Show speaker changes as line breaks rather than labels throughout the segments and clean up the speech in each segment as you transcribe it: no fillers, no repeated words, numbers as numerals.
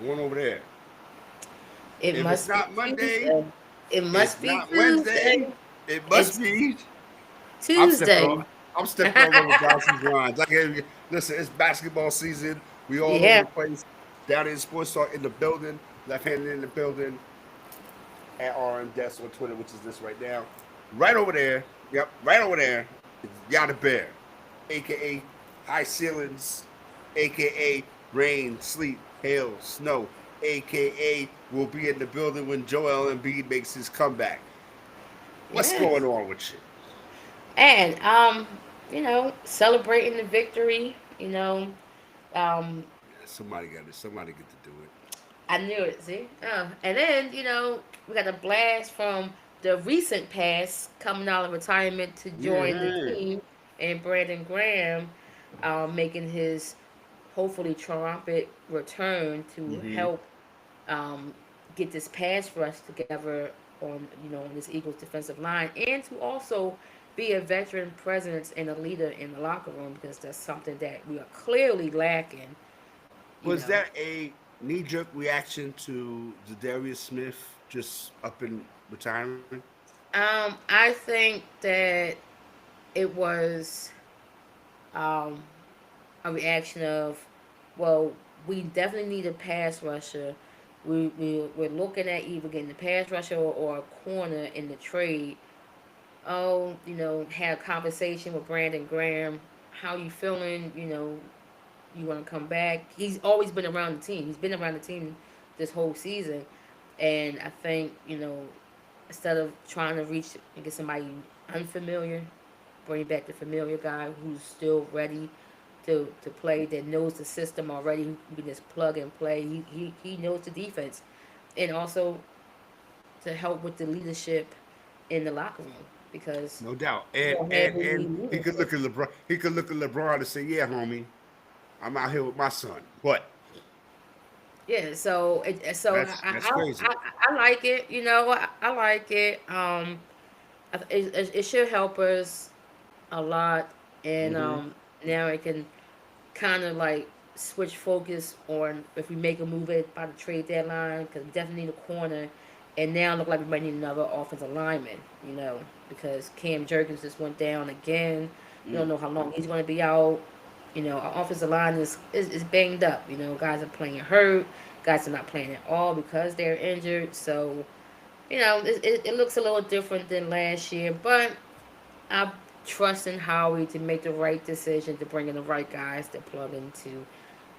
Going over there.
It
If it's
must be
not Monday,
Tuesday. It
it's
must be
not Wednesday.
Tuesday.
It must
It's
be. I'm stepping
Tuesday.
on. I'm stepping on one of Dawson's lines. I gave you. Listen, it's basketball season. We all over
Yeah.
the place. Down in Sports Talk in the building. Left handed in the building. At RM Desk on Twitter, which is this right now. Right over there. Yep, right over there is Yada Bear, aka High Ceilings, aka Rain, Sleet, Hail, Snow, aka will be in the building when Joel Embiid makes his comeback. What's going
Yes.
on with you?
And celebrating the victory, um
Yeah, somebody got it. Somebody get to do it.
I knew it, see? And then, we got a blast from the recent past coming out of retirement to join the
Mm-hmm.
team, and Brandon Graham making his hopefully triumphant return to
Mm-hmm.
help um, get this pass rush together on this Eagles defensive line, and to also be a veteran presence and a leader in the locker room, because that's something that we are clearly lacking, you
Was
know.
that a knee jerk reaction to Darius Smith just up and retiring?
I think that it was um, a reaction of, well, we definitely need a pass rusher. We're looking at either getting a pass rusher or a corner in the trade. Oh, had a conversation with Brandon Graham. How you feeling? You want to come back? He's always been around the team. He's been around the team this whole season, and I think instead of trying to reach and get somebody unfamiliar, bring back the familiar guy who's still ready to play, that knows the system already, who can just plug and play. He knows the defense, and also to help with the leadership in the locker room, because
No doubt.
we
And
don't have
and
any
and he could
leadership.
look at LeBron. He could look at LeBron and say, "Yeah, homie, I'm out here with my son." What?
Yeah, so
That's crazy.
I like it. I like it. It should help us a lot, and
Mm-hmm.
now it can kind of like switch focus on if we make a move at by the trade deadline, because we definitely need a corner, and now look like we might need another offensive lineman. Because Cam Jerkins just went down again. We don't
Mm.
know how long he's going to be out. Our offensive line is banged up. Guys are playing hurt. Guys are not playing at all because they're injured. So it looks a little different than last year, but I trust in Howie to make the right decision to bring in the right guys to plug into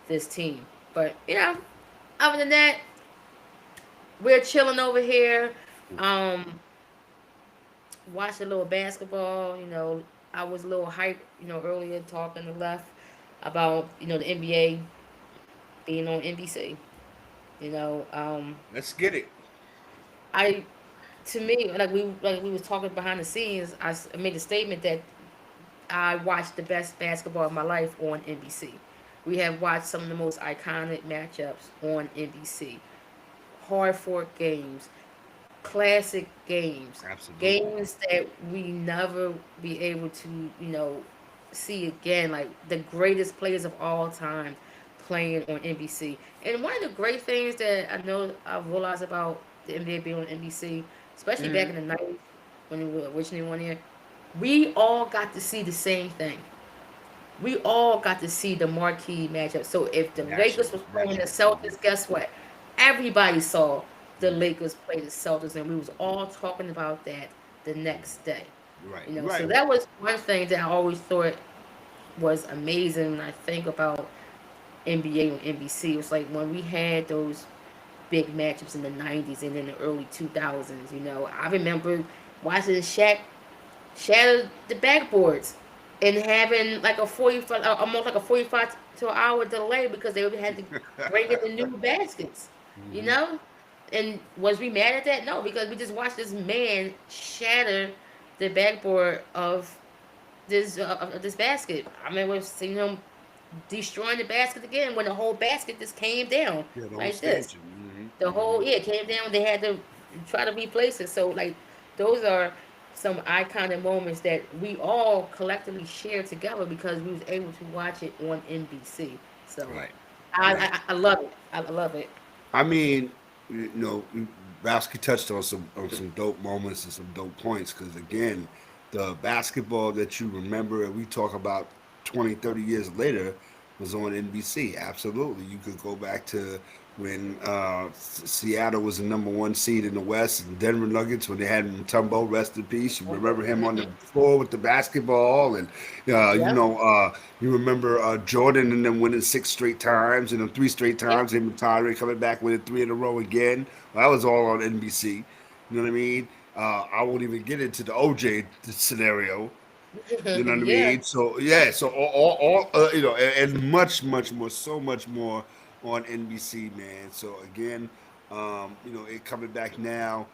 this team. But other than that, we're chilling over here. Um, Watched a little basketball. I was a little hyped. Earlier talking to Left about the NBA being on NBC. You know, um,
Let's get it.
I to me, like we was talking behind the scenes. I made a statement that I watched the best basketball of my life on NBC. We have watched some of the most iconic matchups on NBC. Hard fought games, classic games,
Absolutely.
games that we never be able to, see again. Like the greatest players of all time playing on NBC. And one of the great things that I know I've realized about the NBA being on NBC, especially back
Mm-hmm.
in the '90s when it was originally on here, we all got to see the same thing. We all got to see the marquee matchup. So if the Lakers
Naturally.
was playing the
Naturally.
Celtics, guess what? Everybody saw the
Mm-hmm.
Lakers play the Celtics, and we was all talking about that the next day.
Right.
So
Right.
that was one thing that I always thought was amazing when I think about NBA on NBC. It was like when we had those big matchups in the '90s and in the early 2000s. I remember watching Shaq shatter the backboards and having like a 45, almost like a 45 to an hour delay, because they had to bring in the new baskets, you
Mm-hmm.
know? And was we mad at that? No, because we just watched this man shatter the backboard of this basket. I remember seeing him destroying the basket again when the whole basket just came down
Yeah, the whole
like this.
stanchion.
The
Mm-hmm.
whole, yeah, it came down. They had to try to replace it. So like those are some iconic moments that we all collectively share together because we was able to watch it on NBC. So
Right.
I
Right.
I, I love it. I love it.
I mean, Bowski touched on some dope moments and some dope points because again, the basketball that you remember and we talk about 20, 30 years later was on NBC. Absolutely, you could go back to when Seattle was the number one seed in the West, and Denver Nuggets when they had Mutombo, rest in peace. You remember him on the
Mhm.
floor with the basketball, and uh, you
Yep.
know, uh, you remember Jordan and them winning six straight times, and then three straight
Yep.
times. Him and Tyree coming back winning three in a row again. Well, that was all on NBC. You know what I mean? I won't even get into the OJ scenario. You know what I
Yeah.
mean? So yeah, so and much, much more, so much more on NBC, man. So again, it coming back now.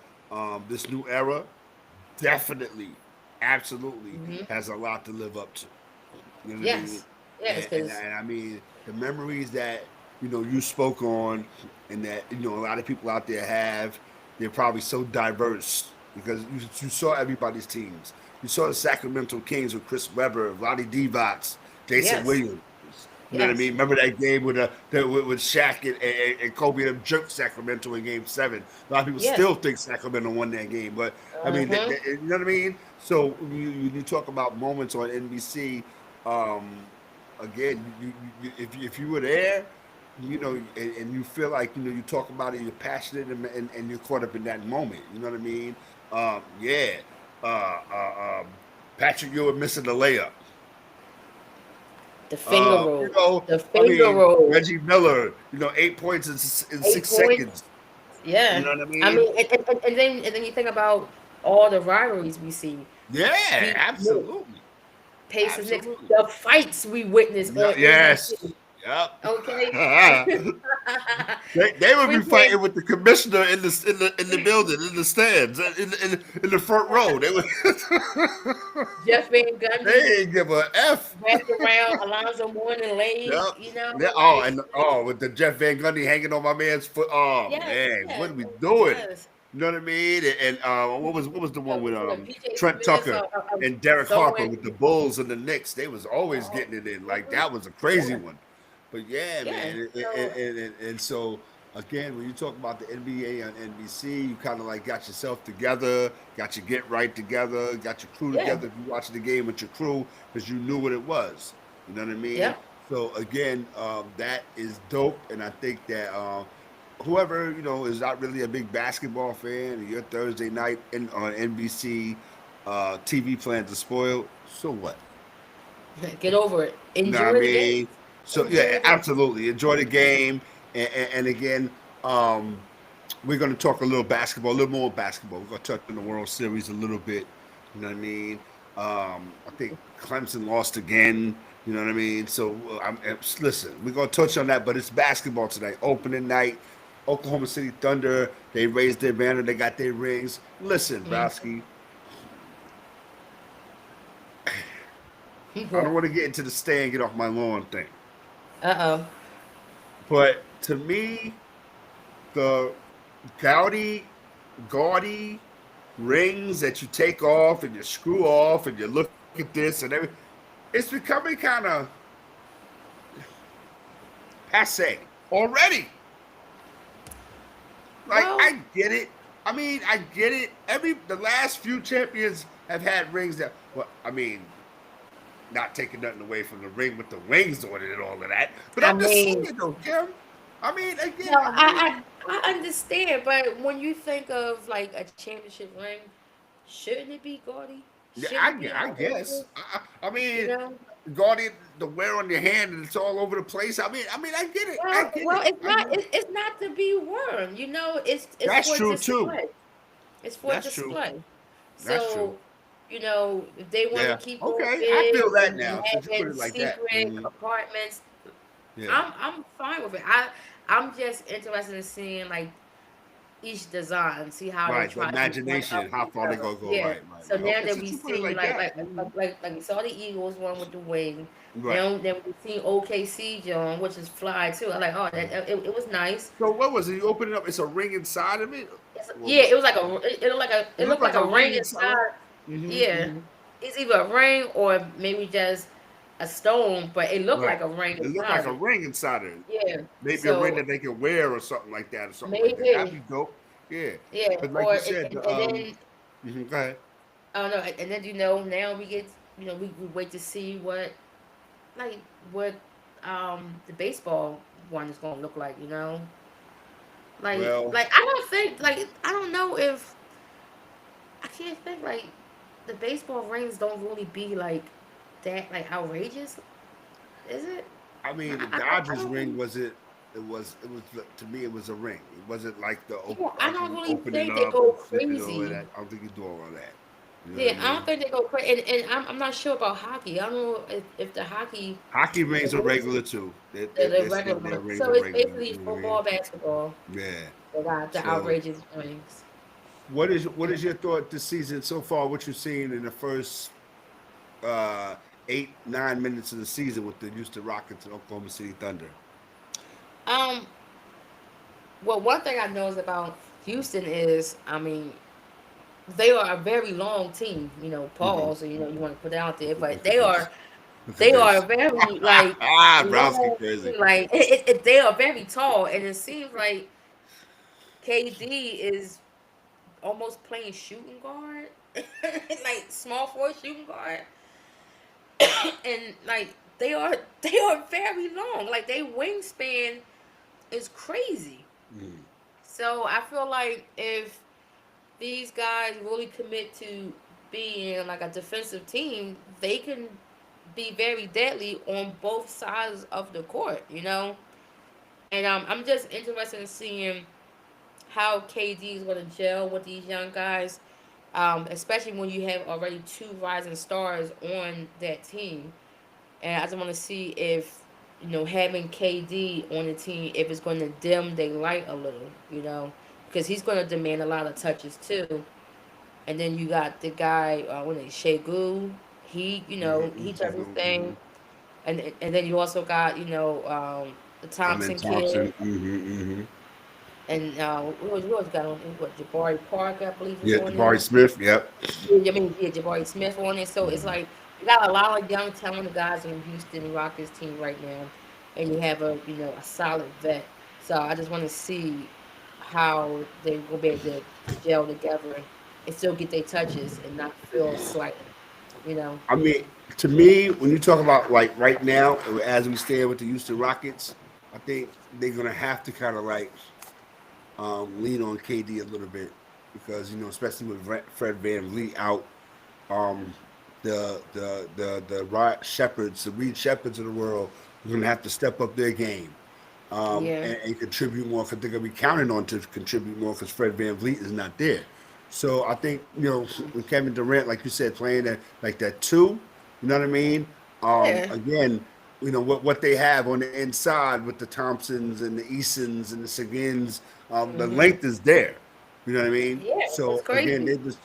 This new era definitely, absolutely
Hmm.
has a lot to live up to. You know what I mean?
Yes. Yes. Because
And I mean the memories that you spoke on, and that a lot of people out there have. They're probably so diverse because you saw everybody's teams. You saw the Sacramento Kings with Chris Webber, Roddy Divac, Jason
yes.
Williams. You know what I
Yes.
mean? Remember that game with Shaq and Kobe and them jerked Sacramento in Game 7. A lot of people
Yes.
still think Sacramento won that game, but I mean,
Uh-huh.
you know what I mean? So you talk about moments on NBC. Um, Again, if you were there, and you feel like you talk about it, you're passionate and you're caught up in that moment. You know what I mean? Yeah. Uh, uh, um, Patrick Ewing missing the layup.
The finger roll. The
I
finger
mean,
roll.
Reggie Miller, 8 points in
8
six
points.
seconds. You
Yeah.
know what I
I
mean?
mean, and then you think about all the rivalries we see.
Yeah,
We
absolutely,
Pacers Knicks,
absolutely.
the fights we witnessed
Yeah,
on
yes,
NBC.
yep.
Okay.
They would be
Freaking
fighting with the commissioner in the building, in the stands, in the front row. They would.
Jeff Van
They
Gundy
ain't give a f.
wrapped around Alonzo Mourning
Yep.
leg,
Yeah, oh,
like
and with the Jeff Van Gundy hanging on my man's foot. Oh
yes,
man, what
yes,
are we doing?
yes.
You know what I mean? And what was the one with
PJ
Trent
Smith
Tucker and Derek Harper
throwing.
with the Bulls and the Knicks? They was always
Oh,
getting it in. Like
mhm,
that was a crazy
yeah,
one. But yeah,
yeah.
man,
So
and so again, when you talk about the NBA on NBC, you kind of like got yourself together, got your get right together, got your crew
yeah,
together. If you watching the game with your crew, because you knew what it was. You know what I mean?
yep.
So again, that is dope, and I think that whoever is not really a big basketball fan, and your Thursday night on NBC TV plans are spoiled. So what?
Get over it.
You know what I
Enjoy the game.
mean? So
Enjoy
yeah,
the game.
absolutely enjoy the game, and again, um, we're going to talk a little basketball, a little more basketball. We're going to touch on the World Series a little bit. You know what I mean? I think Clemson lost again. You know what I mean? So listen, we're going to touch on that, but it's basketball tonight. Opening night, Oklahoma City Thunder. They raised their banner. They got their rings. Listen,
Mm-hmm.
Browski, I don't want to get into the stay and get off my lawn thing,
Uh-oh.
but to me, the gaudy rings that you take off and you screw off and you look at this and everything. It's becoming kind of passe already. Like
Well,
I get it. I mean, I get it. The last few champions have had rings that. Well, I mean, not taking nothing away from the ring with the wings on it and all of that. But
I
I'm just
mean,
saying though, Kim. I mean, again,
no,
I mean,
I understand, but when you think of like a championship ring, shouldn't it be gaudy?
yeah,
Shouldn't it be
I guess.
outrageous?
I
You
mean,
know?
Guardian, the wear on your hand and it's all over the place. I mean, I get it. I get
Well,
it.
it's
I
not.
get it.
It's not to be worn. It's
That's
for
true too.
display. It's for
That's true.
display.
That's true.
So, if they want to
Yeah.
keep going
Okay. I
big
feel that
and
now since you put
having
it like that.
secret compartments,
Yeah.
I'm fine with it. I'm just interested in seeing like each design, see how they
Right. The
try to one up
imagination, how
each
far they
other.
gonna go.
Yeah.
Right. Right.
So
Right.
now
Okay.
that we
Since you put it
see
like that.
like we saw the Eagles one with the wing.
Right.
Now we see OKC John, which is fly too. I like, oh, it was nice.
So what was it? You open it up. It's a ring inside of it.
Yeah,
Well,
it was like it
it
looked
looked
like
like
a
a
ring
ring inside.
inside.
Mm-hmm.
Yeah,
Mm-hmm.
it's either a ring or maybe just a stone, but it looked
Right.
like a ring
It looked like
inside
a
it.
ring inside of it.
Yeah.
Maybe a ring
So
that they can wear or something like that, or something like that. That'd
maybe,
be dope. Yeah.
yeah.
But like
Or
you said,
and then
go ahead.
I don't know. And then now we get we wait to see like what the baseball one is gonna look like.
Well,
Like I don't think I don't know if I can't think the baseball rings don't really be like that like outrageous, is it?
I mean, the
I
Dodgers
don't
ring
really,
wasn't. It was to me. It was a ring. It wasn't like
yeah, I
like
don't
you
really
open it
think they
up
go
and flip it over.
crazy.
That I don't think you do all of that. You know what I
Yeah, I don't
mean?
think they go crazy, and I'm not sure about hockey. I don't know if the hockey
Hockey rings are
the
regular too.
the
They're
regular
saying their
one.
rings
So
are
it's
regular.
basically
You know what I mean?
football, basketball.
Yeah.
They got the
So,
outrageous rings.
what is your thought this season so far? What you've seen in the first uh, 8 9 minutes of the season with the Houston Rockets and Oklahoma City Thunder?
Um, well, one thing I know is about Houston is, I mean, they are a very long team.
Hmm.
Pause. So you want to put it out there, but
Look at this. Look at
they are
this.
very like
Browski
long.
crazy.
Like they are very tall, and it seems like KD is almost playing shooting guard, like small forward shooting guard, and like they are very long. Like their wingspan is crazy.
Mm.
So I feel like if these guys really commit to being like a defensive team, they can be very deadly on both sides of the court. And I'm just interested in seeing how KD is going to gel with these young guys, especially when you have already two rising stars on that team. And I just want to see if having KD on the team, if it's going to dim their light a little, because he's going to demand a lot of touches too. And then you got the guy, when they Shegu, he does his thing,
Mm-hmm.
and then you also got the
Amen
Thompson kid,
Thompson. Mm-hmm.
and who else got on? What Jabari Parker, I believe, is
Yeah,
on there.
Jabari Smith. Yep.
Yeah, I mean, yeah, Jabari Smith on it. So it's
Mhm.
like you got a lot of young, talented guys on the Houston Rockets team right now, and you have a solid vet. So I just want to see how they're gonna be able to gel together and still get their touches and not feel slighted. You know.
I mean, to me, when you talk about like right now, as we stand with the Houston Rockets, I think they're gonna have to kind of like lean on KD a little bit because especially with Fred Van Vliet out, um, the Rod Shepherds, the Reed Shepherds of the world, are going to have to step up their game
Yeah.
and contribute more because they're going to be counting on to contribute more because Fred Van Vliet is not there. So I think with Kevin Durant, like you said, playing that like that two, you know what I mean?
Yeah.
Again, what they have on the inside with the Thompsons and the Easons and the Sagins, the
Hmm.
length is there. You know what I mean?
Yeah. It's
So again,
crazy.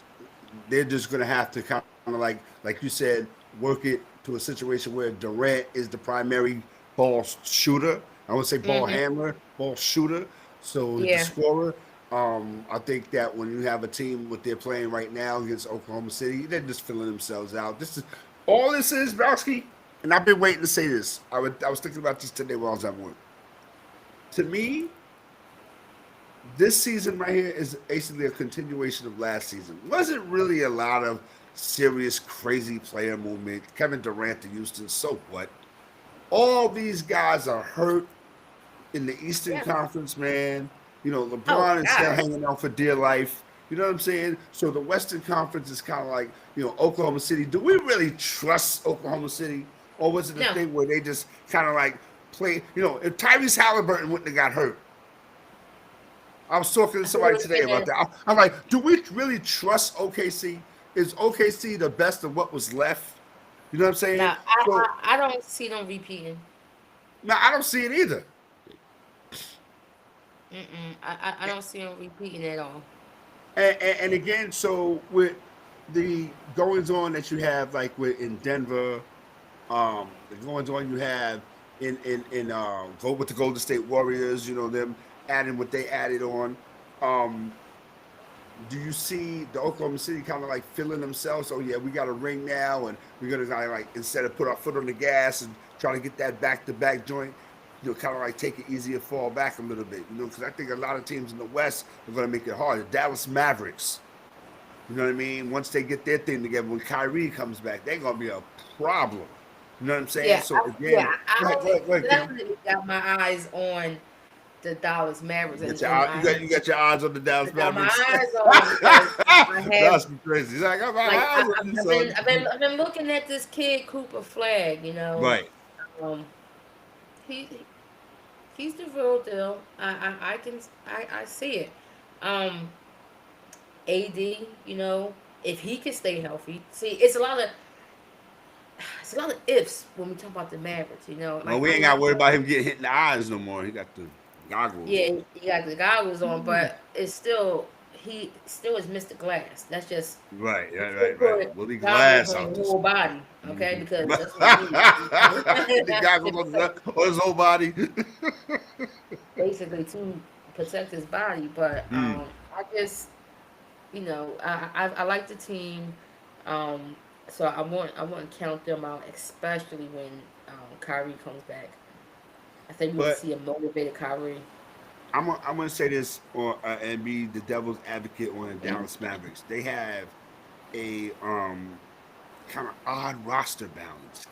they're just gonna have to kind of like you said, work it to a situation where Durant is the primary ball shooter. I would say ball
Hmm.
handler, ball shooter. So the
Yeah.
scorer. I think that when you have a team what they're playing right now against Oklahoma City, they're just filling themselves out. This is all this is, Browski. And I've been waiting to say this. I was thinking about this today while I was at work. To me, this season right here is basically a continuation of last season. Wasn't really a lot of serious, crazy player movement. Kevin Durant to Houston, so what? All these guys are hurt in the Eastern
Yeah.
Conference, man.
Oh
LeBron is still
God.
hanging out for dear life. You know what I'm saying? So the Western Conference is kind of like, Oklahoma City. Do we really trust Oklahoma City? Or was it a
No.
thing where they just kind of like play, if Tyrese Halliburton wouldn't have got hurt, I was talking to
I think it
somebody
would have
today
been
about that. I'm like, do we really trust OKC? Is OKC the best of what was left? You know what I'm saying?
now. I,
So
I I don't see them repeating.
now I don't see it either.
Mm-mm. I don't see them repeating at all.
And again, so with the goings on that you have, like with in Denver, the goings on you have in go with the Golden State Warriors, them adding what they added on. Um, do you see the Oklahoma City kind of like feeling themselves? Oh yeah, we got a ring now, and we're gonna kinda like instead of put our foot on the gas and try to get that back to back joint, kind of like take it easy and fall back a little bit, because I think a lot of teams in the West are gonna make it hard. The Dallas Mavericks, you know what I mean? Once they get their thing together, when Kyrie comes back, they're gonna be a problem. You know what I'm saying?
Yeah,
So
yeah,
again,
I
go ahead, Kim.
definitely got my eyes on the Dallas Mavericks, and
You
I
got your eyes on the Dallas
got my
Mavericks.
eyes on them because I have
That's crazy. He's like, I got my
like
eyes on you, son.
I've been looking at this kid Cooper Flag.
Right.
Um, he he's the real deal. I can I see it. Um, AD, if he can stay healthy, see, it's a lot of ifs when we talk about the Mavericks.
Well,
Like
we
I'm
ain't got
not.
to worry about him getting hit in the eyes no more. He got the goggles.
Yeah, he got the goggles on, but it's still he still is Mr. Glass. That's just
Right,
he
right,
still
right, right.
put
Willie
goggles
Glass
on
out
your
this.
whole body, okay?
Mm-hmm.
Because that's what he
The goggles
needs.
on his whole body.
Basically to protect his body. But
Mm.
I just I like the team. Um, so I want to count them out, especially when Kyrie comes back. I think we will
But
see a motivated Kyrie.
I'm gonna say this and be the devil's advocate on the Dallas Mavericks. They have a kind of odd roster balance.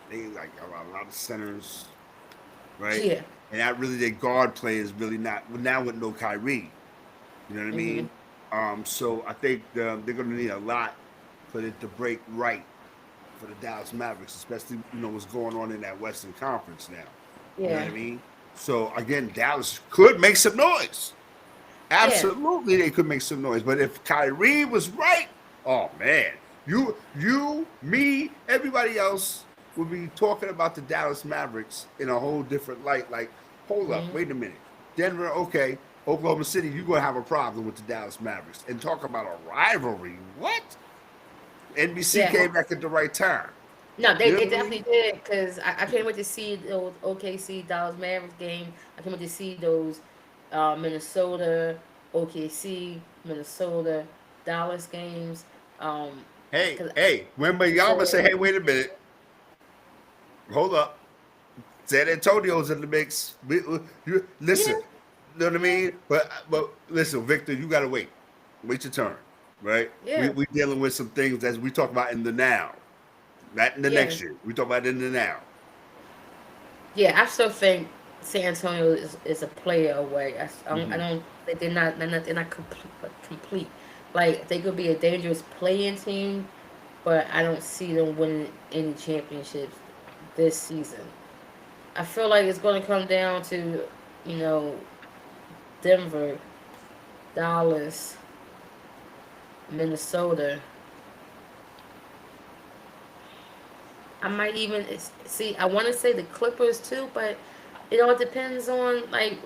They like a lot of centers, right?
Yeah.
And that really their guard play is really not now with no Kyrie. You know what I
Hmm.
mean? So I think they're going to need a lot for it to break right for the Dallas Mavericks, especially what's going on in that Western Conference now. You know what
Yeah.
I mean? So again, Dallas could make some noise.
Yeah.
Absolutely, they could make some noise. But if Kyrie was right, oh man, me, everybody else would be talking about the Dallas Mavericks in a whole different light. Like, hold up,
Hmm.
wait a minute, Denver, okay, Oklahoma City, you're gonna have a problem with the Dallas Mavericks, and talk about a rivalry. What? NBC
Yeah.
came back at the right time.
No,
You know
they
what I
definitely
mean?
did because I can't wait to see those OKC Dallas Mavericks game. I can't wait to see those Minnesota, OKC, Minnesota, Dallas games. Um,
Hey,
cause
hey, when Yama
so
say, hey, wait a minute, hold up. San Antonio's in the mix.
yeah,
Listen, you know what I mean? But listen, Victor, you gotta wait. Wait your turn, right? We
yeah,
we dealing with some things that we talk about in the now, not in the
yeah,
next year. We talk about it in the now.
yeah. I still think San Antonio is a player away. I
Hmm.
don't. They're not complete. Like they could be a dangerous playing team, but I don't see them winning any championships this season. I feel like it's going to come down to, you know, Denver, Dallas, Minnesota. I might even see. I want to say the Clippers too, but it all depends on like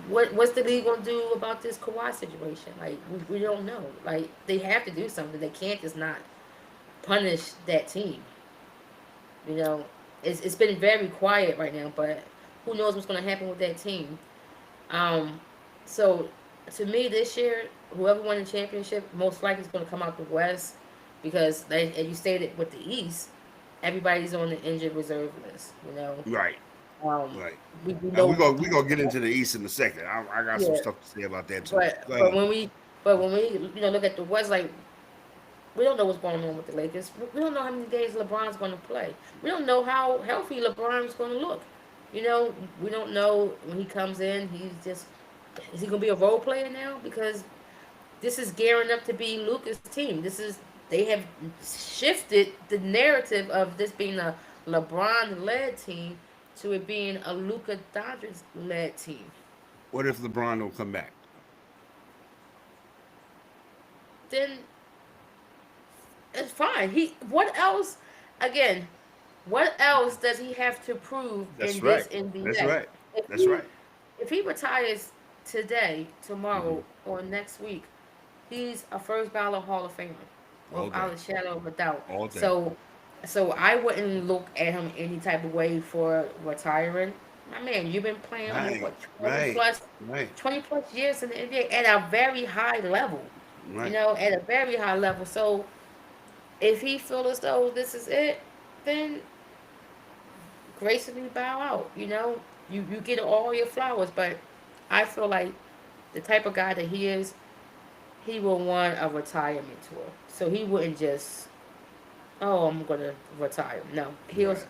what's the league gonna do about this Kawhi situation. Like we don't know. Like they have to do something. They can't just not punish that team. You know, it's been very quiet right now, but who knows what's gonna happen with that team. Um, so to me, this year, whoever won the championship most likely is going to come out the West because, like, as you stated, with the East, everybody's on the injured reserve list.
Right,
Um,
right.
we
And we
know,
go we gonna get into the East in a second. I got some
yeah,
stuff to say about that too.
but
Go
but
ahead.
when we but when we look at the West, like we don't know what's going on with the Lakers. We don't know how many days LeBron's going to play. We don't know how healthy LeBron's going to look. You know, we don't know when he comes in. He's just is he going to be a role player now? Because this is gearing up to be Luca's team. They have shifted the narrative of this being a LeBron led team to it being a Luca Doncic led team.
What if LeBron don't come back?
Then it's fine. He what else? Again, what else does he have to prove
That's
in this
right. That's
NBA?
right.
If
That's
he
right.
if he retires today,
Hmm.
tomorrow, or next week, he's a first ballot Hall of Famer
All day.
without a shadow of a doubt.
All day.
So I wouldn't look at him any type of way for retiring. My man, you've been playing over
Right.
what
Right. Right.
20 plus years in the NBA at a very high level. you
Right.
know, at a very high level. So if he feels as though this is it, then gracefully bow out. You know, you get all your flowers, but I feel like the type of guy that he is, he will want a retirement tour. So he wouldn't just, oh, I'm gonna retire. No,
Right.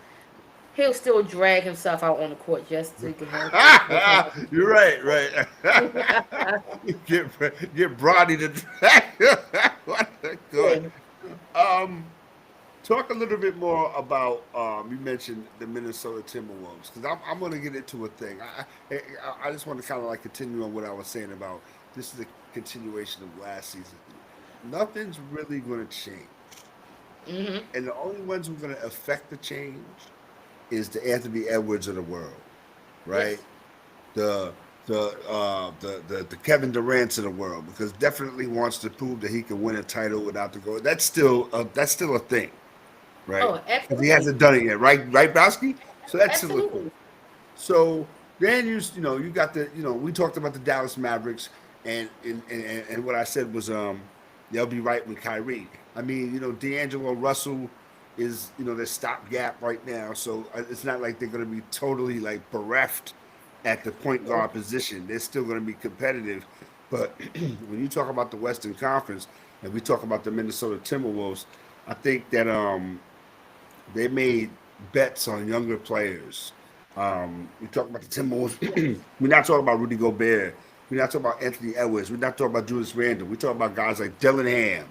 he'll still drag himself out on the court just to have
You're right, right. Get Bronny to good.
yeah.
Um, Talk a little bit more about you mentioned the Minnesota Timberwolves because I'm going to get into a thing. I just want to kind of like continue on what I was saying about this is a continuation of last season. Nothing's really going to change,
Mhm.
and the only ones who are going to affect the change is the Anthony Edwards of the world, right?
Yes.
the the Kevin Durant's of the world because definitely wants to prove that he can win a title without the goal. That's still a thing, right?
Oh,
Because he
absolutely.
hasn't done it yet, right, Browski? So that's still a thing.
Absolutely.
So then you got we talked about the Dallas Mavericks and what I said was they'll be right with Kyrie. I mean D'Angelo Russell is their stopgap right now, so it's not like they're going to be totally like bereft at the point
Yeah.
guard position. They're still going to be competitive, but when you talk about the Western Conference and we talk about the Minnesota Timberwolves, I think that they made bets on younger players. We talk about the Timberwolves. We're not talking about Rudy Gobert. We're not talking about Anthony Edwards. We're not talking about Julius Randle. We're talking about guys like Dylan Ham,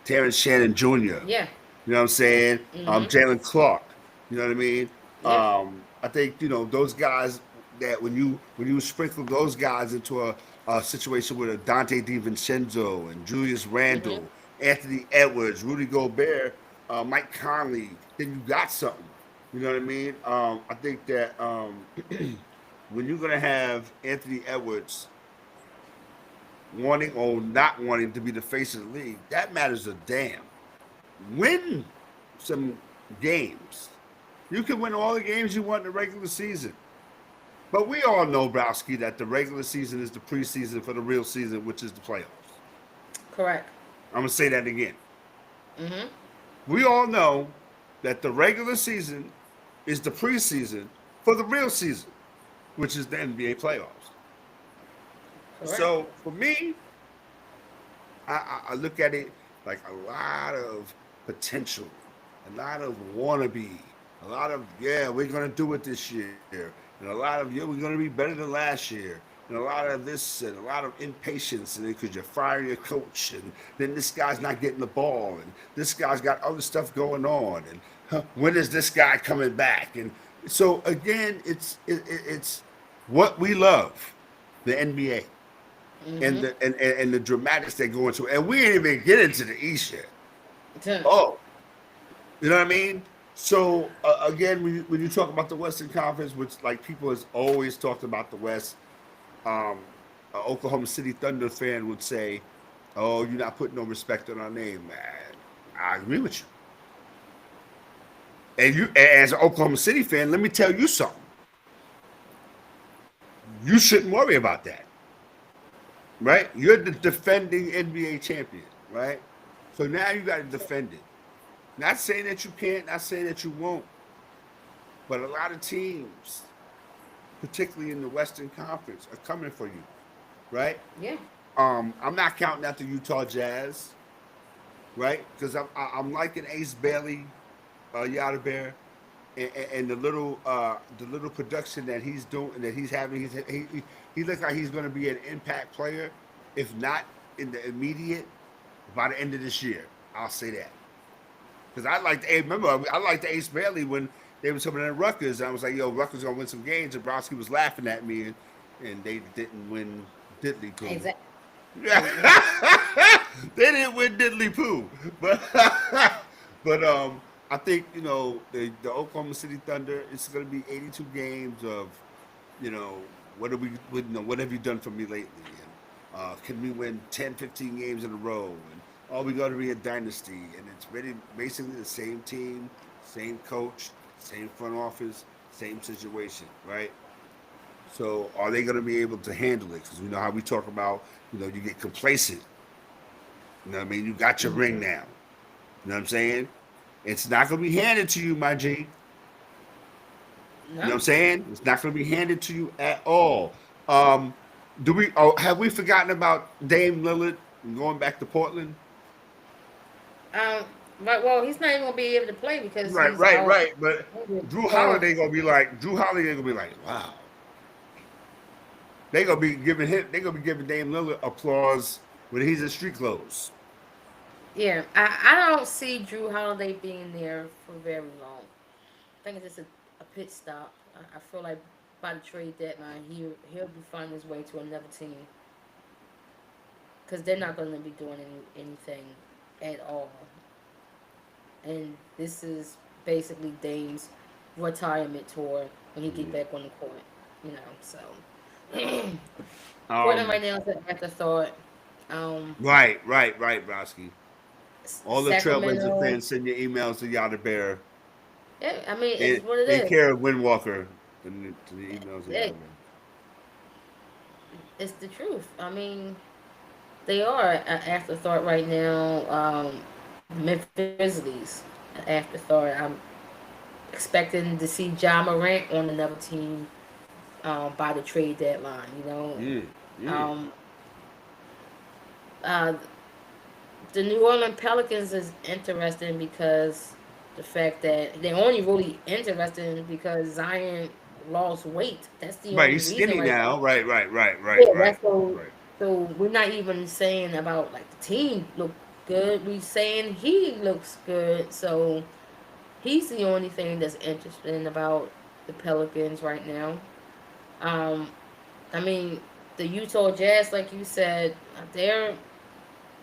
Terrence Shannon Jr.
Yeah.
You know what I'm saying?
Mhm.
Jalen Clark. You know what I mean?
Yep.
I think those guys that when you sprinkle those guys into a situation with a Dante DiVincenzo and Julius
Mhm.
Randle, Anthony Edwards, Rudy Gobert, Mike Conley, then you got something. You know what I mean? I think that when you're gonna have Anthony Edwards wanting or not wanting to be the face of the league, that matters a damn. Win some games. You can win all the games you want in the regular season. But we all know, Browski, that the regular season is the preseason for the real season, which is the playoffs.
Correct.
I'm going to say that again.
Mhm.
We all know that the regular season is the preseason for the real season, which is the NBA playoffs.
Correct.
So for me, I look at it like a lot of potential, a lot of wannabe, a lot of we're gonna do it this year, and a lot of we're gonna be better than last year, and a lot of this and a lot of impatience, and then because you fire your coach, and then this guy's not getting the ball, and this guy's got other stuff going on, and when is this guy coming back? And so again, it's what we love, the NBA and
Mhm.
the dramatics that go into it. And we ain't even get into the East yet. Oh, you know what I mean? So again, when you talk about the Western Conference, which like people has always talked about the West, um, an Oklahoma City Thunder fan would say, "Oh, you're not putting no respect on our name, man." I agree with you. And as an Oklahoma City fan, let me tell you something. You shouldn't worry about that, right? You're the defending NBA champion, right? So now you got to defend it. Not saying that you can't, not saying that you won't, but a lot of teams, particularly in the Western Conference, are coming for you, right?
Yeah.
I'm not counting out the Utah Jazz, right? Because I'm liking Ace Bailey, Yada Bear, and the little production that he's doing that he's having. He looks like he's going to be an impact player, if not in the immediate by the end of this year. I'll say that. Because I liked, hey, remember, I liked Ace Bailey when they were coming in Rutgers. I was like, yo, Rutgers gonna win some games, and Browski was laughing at me, and they didn't win diddly poo.
Exactly.
Yeah, they didn't win diddly poo, but I think the Oklahoma City Thunder. It's gonna be 82 games of what have you done for me lately, and can we win 10, 15 games in a row, and are we going to be a dynasty? And it's really basically the same team, same coach, same front office, same situation, right? So are they going to be able to handle it? Because we know how we talk about, you get complacent You know what I mean? You got your ring now. You know what I'm saying? It's not gonna be handed to you, my G. You know what
No.
I'm saying? It's not gonna be handed to you at all. Um, have we forgotten about Dame Lillard going back to Portland?
Um, but well, he's not even gonna be able to play because
Right,
he's
right,
out.
right. But
So
Drew Holiday gonna be like, wow. They gonna be giving Dame Lillard applause when he's in street clothes.
yeah, I don't see Drew Holiday being there for very long. I think it's just a pit stop. I feel like by the trade deadline, he'll be finding his way to another team because they're not going to be doing anything at all. And this is basically Dame's retirement tour when he get back on the court. You know, so Portland
Um,
right now is an afterthought. Um,
right, Browski. All the Trailblazer
Sacramento,
fans send your emails to Yada Bear
yeah, I mean it's what it
in
is.
care of Windwalker to the emails of Yada
It,
Bear.
it's the truth. I mean, they are an afterthought right now. Memphis Grizzlies, an afterthought. I'm expecting to see Ja Morant on another team by the trade deadline. You know,
Mm, mm.
um, uh, the New Orleans Pelicans is interesting because the fact that they're only really interested because Zion lost weight. That's the
Right,
only
he's
reason
skinny
right now.
now.
Yeah,
Right,
that's so.
right.
So we're not even saying about like the team look good. We saying he looks good. So he's the only thing that's interesting about the Pelicans right now. Um, I mean, the Utah Jazz, like you said, they're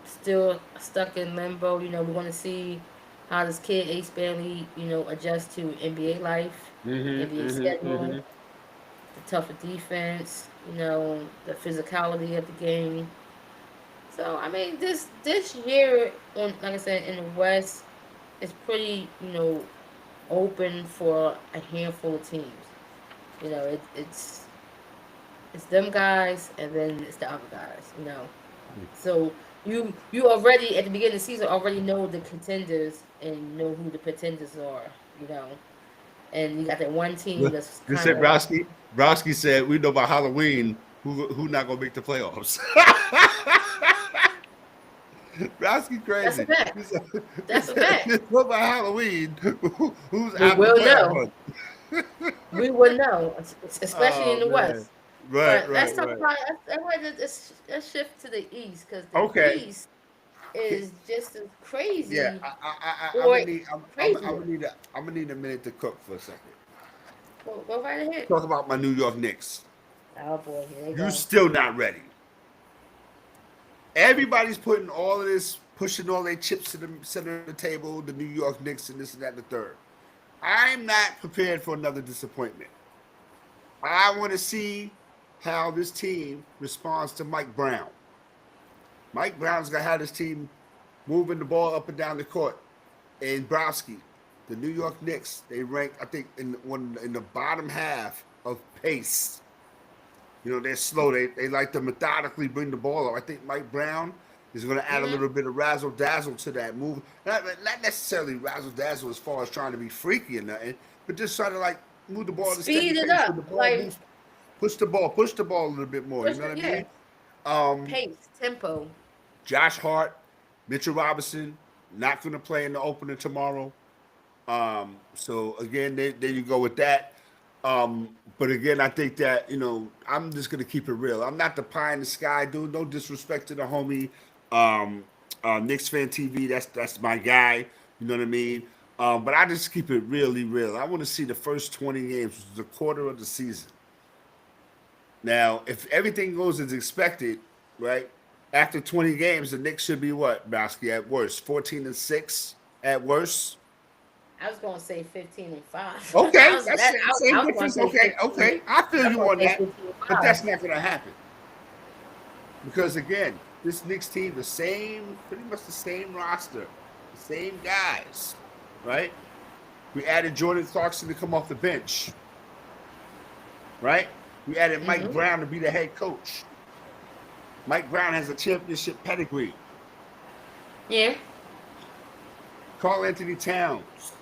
still stuck in limbo. You know, we want to see how this kid Ace Bailey, adjust to NBA life, NBA schedule,
Mm-hmm.
the tougher defense, the physicality of the game. So I mean, this year, on like I said, in the West, is pretty open for a handful of teams. It's them guys, and then it's the other guys. So you already at the beginning of the season already know the contenders and know who the pretenders are. You know, and you got that one team that's
They
kind
said
of
Browski said we know by Halloween who not gonna make the playoffs. Browski
that's a
crazy.
fact.
He
That's a
said
fact.
it's not by Halloween who's
We
out of the
will
playoff
know.
hunt.
We will know, especially in
Oh
the
man.
West.
Right,
But let's
right,
talk
right.
about let's shift to the East because the
Okay.
East is just as
Yeah,
crazy
I'm
or
gonna need
crazier.
I'm gonna need a minute to cook for a second.
Go right ahead.
Talk about my New York Knicks.
Oh boy, here they
You
go.
still not ready. Everybody's putting all of this, pushing all their chips to the center of the table, the New York Knicks and this and that and the third. I'm not prepared for another disappointment. I want to see how this team responds to Mike Brown. Mike Brown's gonna have this team moving the ball up and down the court. And Browski, the New York Knicks, they rank, I think, in the bottom half of pace. They're slow. They like to methodically bring the ball up. I think Mike Brown is going to add a
Hmm.
little bit of razzle dazzle to that move. Not necessarily razzle dazzle as far as trying to be freaky or nothing, but just try to like move the ball at a steady
Speed it
pace when the
up,
ball
like
moves. Push the ball a little bit more. You know what I
yeah,
mean? Um,
pace, tempo.
Josh Hart, Mitchell Robinson, not going to play in the opener tomorrow. So again, there you go with that. But again, I think that I'm just gonna keep it real. I'm not the pie in the sky dude. No disrespect to the homie, um, Knicks fan TV. That's my guy. You know what I mean? But I just keep it really real. I want to see the first 20 games, which is a quarter of the season. Now, if everything goes as expected, right? After 20 games, the Knicks should be what, Basky, at worst? 14-6 at worst.
I was gonna say 15-5. I
Okay,
was
that's
that.
the same
I was gonna
difference.
say
Okay,
15.
okay, I
I
feel
was
you
gonna
on
say
that,
15 and
but
5.
that's not going to happen because again, this Knicks team, pretty much the same roster, the same guys, right? We added Jordan Clarkson to come off the bench, right? We added Mike
Mm-hmm.
Brown to be the head coach. Mike Brown has a championship pedigree.
Yeah.
Karl Anthony Towns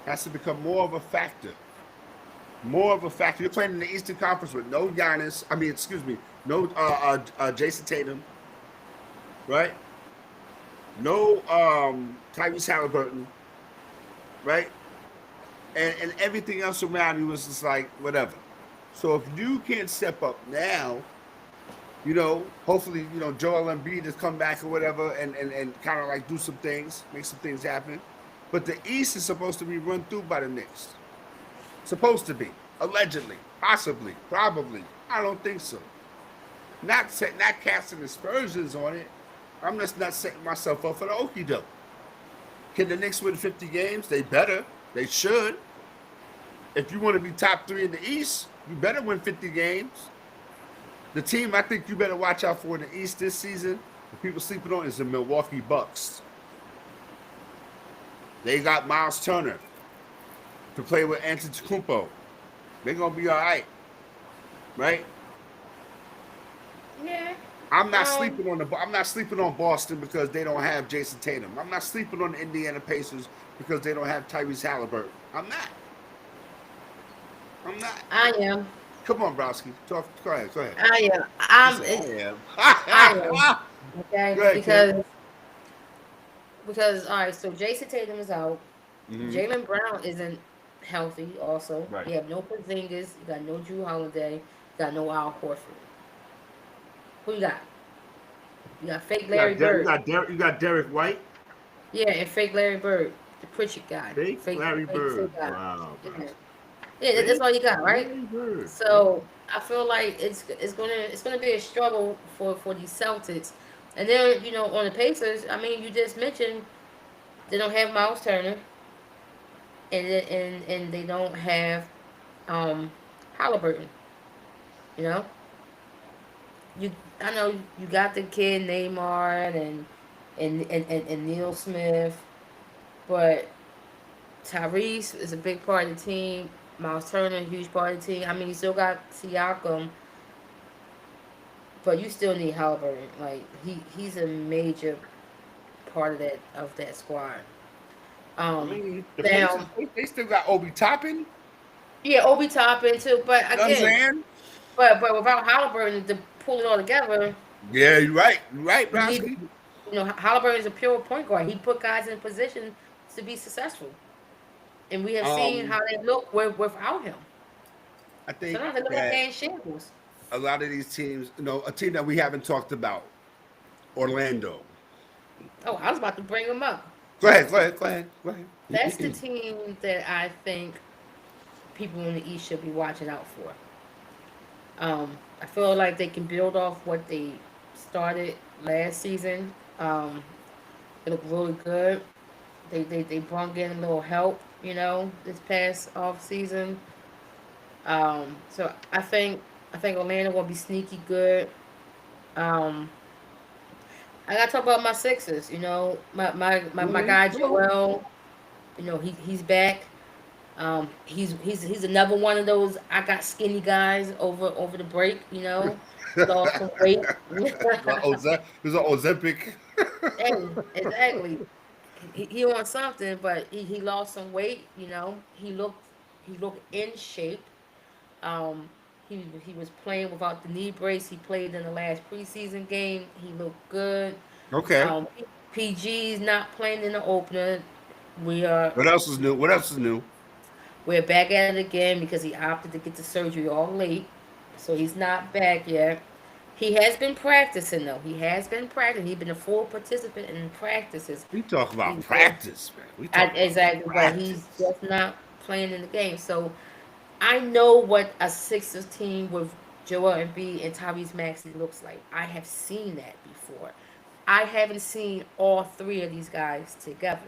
has to become more of a factor. More of a factor. You're playing in the Eastern Conference with no Giannis. I mean, excuse me, no Jason Tatum, right? No Tyrese Halliburton, right? And everything else around you was just like whatever. So if you can't step up now, hopefully, Joel Embiid has come back or whatever and kind of like do some things, make some things happen. But the East is supposed to be run through by the Knicks. Supposed to be. Allegedly. Possibly. Probably. I don't think so. Not casting aspersions on it. I'm just not setting myself up for the okie doke. Can the Knicks win 50 games? They better. They should. If you want to be top 3 in the East, you better win 50 games. The team I think you better watch out for in the East this season, the people sleeping on, is the Milwaukee Bucks. They got Miles Turner to play with Antetokounmpo. They're gonna be all right?
Yeah.
I'm not sleeping on Boston because they don't have Jason Tatum. I'm not sleeping on the Indiana Pacers because they don't have Tyrese Halliburton. I'm not.
I am.
Come on, Browski. Talk. Go ahead.
I am. I am. Okay.
Go ahead,
because all right. So Jason Tatum is out.
Mm-hmm.
Jaylen Brown isn't healthy. Also,
Right.
You have no Porzingis. You got no Drew Holiday. You got no Al Horford. Who you got? You got fake Larry Bird.
You got Derek White.
Yeah, and fake Larry Bird, the Pritchard guy.
Fake Larry Bird. Wow.
Yeah, that's all you got, right? So I feel like it's gonna be a struggle for these Celtics, and then on the Pacers. I mean, you just mentioned they don't have Miles Turner, and they don't have Halliburton. You know, I know you got the kid Neymar and Neil Smith, but Tyrese is a big part of the team. Miles Turner, a huge part of the team. I mean, you still got Siakam, but you still need Halliburton. Like he's a major part of that squad.
I mean,
Now
they still got Obi Toppin.
Yeah, Obi Toppin too, but
You know what I'm
again,
saying?
but without Halliburton to pull it all together,
Yeah, you're right.
you need, Halliburton is a pure point guard. He put guys in position to be successful, and we have seen how they look without him.
I think
Sometimes they look like
that
they're in shambles.
a lot of these teams, a team that we haven't talked about, Orlando.
Oh, I was about to bring him up.
Go ahead.
That's the team that I think people in the East should be watching out for. I feel like they can build off what they started last season. They look really good. They brought in a little help, this past off season. So I think Orlando will be sneaky good. I gotta talk about my Sixers. My guy Joel. He's back. He's another one of those I got skinny guys over the break. Lost some weight.
There's an Ozempic.
Hey, exactly. He on something, but he lost some weight. He looked in shape. He was playing without the knee brace. He played in the last preseason game. He looked good.
Okay.
PG's not playing in the opener. We are.
What else is new?
We're back at it again because he opted to get the surgery all late, so he's not back yet. He has been practicing though. He's been a full participant in practices.
We talk about practice, man.
Exactly, but he's just not playing in the game. So I know what a Sixers team with Joel Embiid and Tyrese Maxey looks like. I have seen that before. I haven't seen all three of these guys together.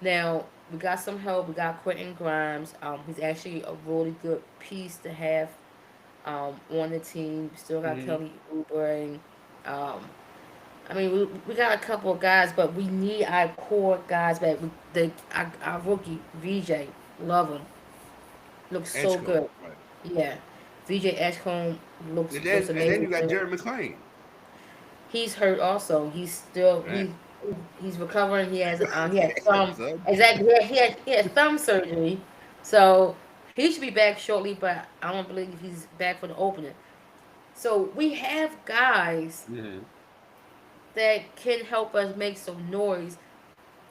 Now, we got some help. We got Quentin Grimes. He's actually a really good piece to have on the team. Still got Kelly Oubre. I mean, we got a couple of guys, but we need our core guys back. Our rookie, VJ, love him. Looks so good.
Right.
Yeah. VJ Ashcombe looks
And then
amazing.
you got Jerry McClain.
He's hurt also. He's still
Right.
He's recovering. He had thumb
Son.
exactly. He had thumb surgery, so he should be back shortly. But I don't believe he's back for the opener. So we have guys
Mhm.
that can help us make some noise.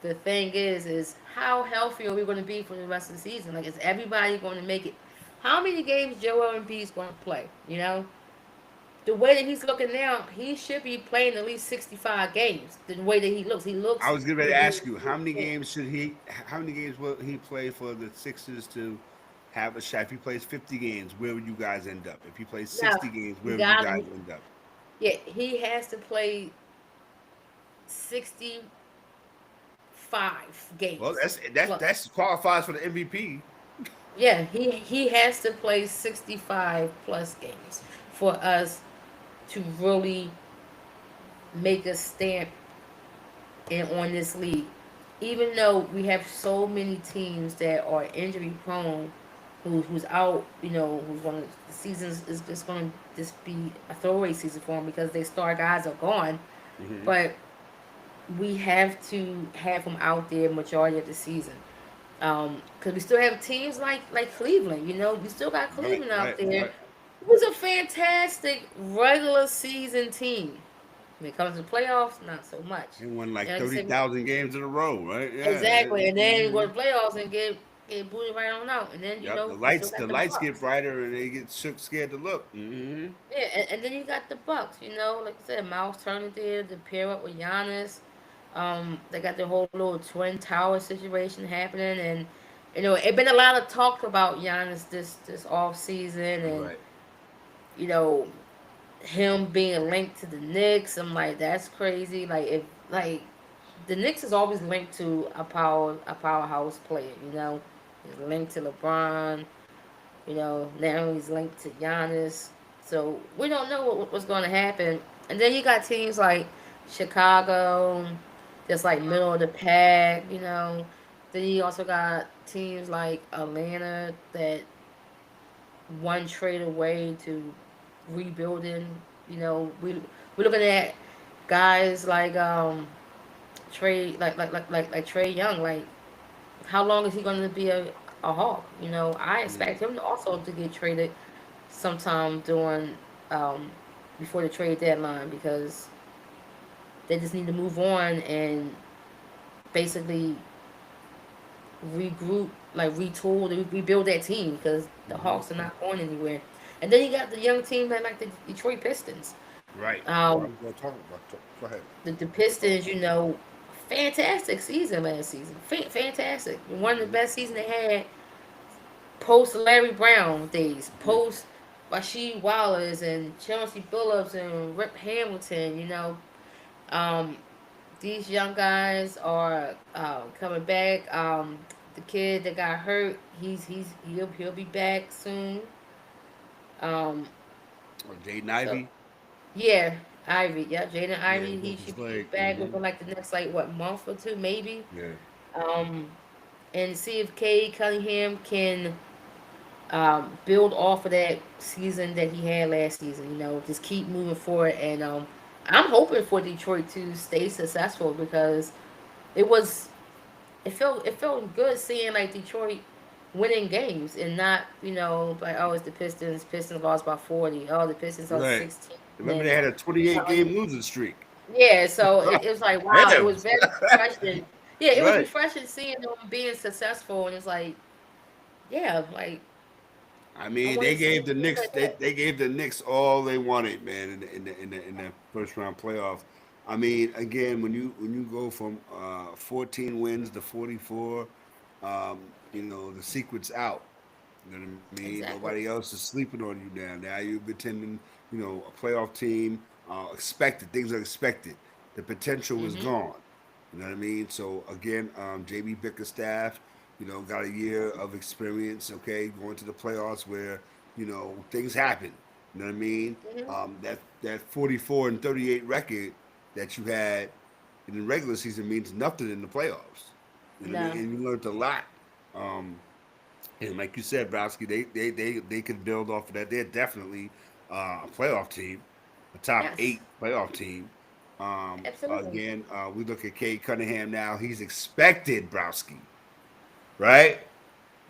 The thing is how healthy are we going to be for the rest of the season? Like, is everybody going to make it? How many games Joel Embiid is going to play? You know, the way that he's looking now, he should be playing at least 65 games. The way that he
I
looks
was getting ready
to
to
be.
ask you how many games will he play for the Sixers to have a shot? If he plays 50 games, where would you guys end up? If he plays
Now,
60 games,
he
where would you
got
guys end up?
yeah, he has to play 65
Well,
games.
that's qualifies for the MVP.
Yeah, he has to play 65 plus games for us to really make a stamp in on this league. Even though we have so many teams that are injury prone, who's out, who's going to the season is just going to just be a throwaway season for them because their star guys are gone.
Hmm.
But we have to have them out there majority of the season. Because we still have teams like Cleveland. We still got
Right,
Cleveland out
right,
there.
right.
It was a fantastic regular season team. When it comes to playoffs, not so much.
He won like
And like I said,
30,000 games in a row, right? Yeah.
exactly. And then you go
Mhm.
to playoffs and get booted right on out. And then
Yep.
we still
The
got the
lights get
Bucks.
brighter and they get shook, scared to look. Hmm.
Yeah, and then you got the Bucks. Like I said, Miles Turner there to pair up with Giannis. They got the whole little twin tower situation happening, and it been a lot of talk about Giannis this off season, and
Right.
you know him being linked to the Knicks. I'm like, that's crazy. Like, if like the Knicks is always linked to a powerhouse player. He's linked to LeBron. Now he's linked to Giannis. So we don't know what's going to happen. And then you got teams like Chicago, just like middle of the pack. Then you also got teams like Atlanta that one trade away to rebuilding. We're looking at guys like Trey, like Trey Young. Like, how long is he going to be a Hawk? I
Mhm.
expect him to also to get traded sometime during um, before the trade deadline because they just need to move on and basically regroup, like retool, rebuild that team because the
Mhm.
Hawks are not going anywhere. And then you got the young team like the Detroit Pistons.
Right. I
Um,
was going to talk about. Go ahead.
the Pistons, fantastic season last season. Fantastic. One of the
Hmm.
best seasons they had post Larry Brown days,
Hmm.
post Rasheed Wallace and Chauncey Billups and Rip Hamilton. Um, these young guys are coming back. The kid that got hurt, he'll be back soon. Um,
Or Jaden
so
Ivey.
yeah, Ivy, yeah, Jaden
Yeah, he
Ivy, he
broke his
should be
leg.
back
Hmm.
within like the next like what month or two maybe.
Yeah.
Um, and see if Cade Cunningham can build off of that season that he had last season. Just keep moving forward, and I'm hoping for Detroit to stay successful because it was it felt good seeing like Detroit winning games and not like, oh, it's the Pistons. Pistons lost by 40. Oh, the Pistons lost
Right.
16.
Remember they
And
had a 28 game losing streak.
yeah, so it was like, wow, it
Damn.
was very refreshing. Yeah, it was
Right.
refreshing seeing them being successful, and it's like, yeah, like
I
I
mean,
want
they
to see
gave the
things
Knicks
like that.
they gave the Knicks all they wanted, man, in the first round playoffs. I mean, again, when you go from 14 wins to 44, the secret's out. You know what I mean? Nobody
Exactly.
else is sleeping on you now. Now you're attending, a playoff team. Expected things are expected. The potential is
Hmm.
gone. You know what I mean? So again, JB Bickerstaff, got a year of experience. Okay, going to the playoffs where things happen. You know what I mean?
Hmm.
That 44-38 record that you had in the regular season means nothing in the playoffs. You know what I mean?
No.
And you learned a lot. Um, and like you said, Browski, they could build off of that. They're definitely a playoff team, a top
Yes.
eight playoff team.
Absolutely.
Again, we look at Cade Cunningham now. He's expected, Browski, right?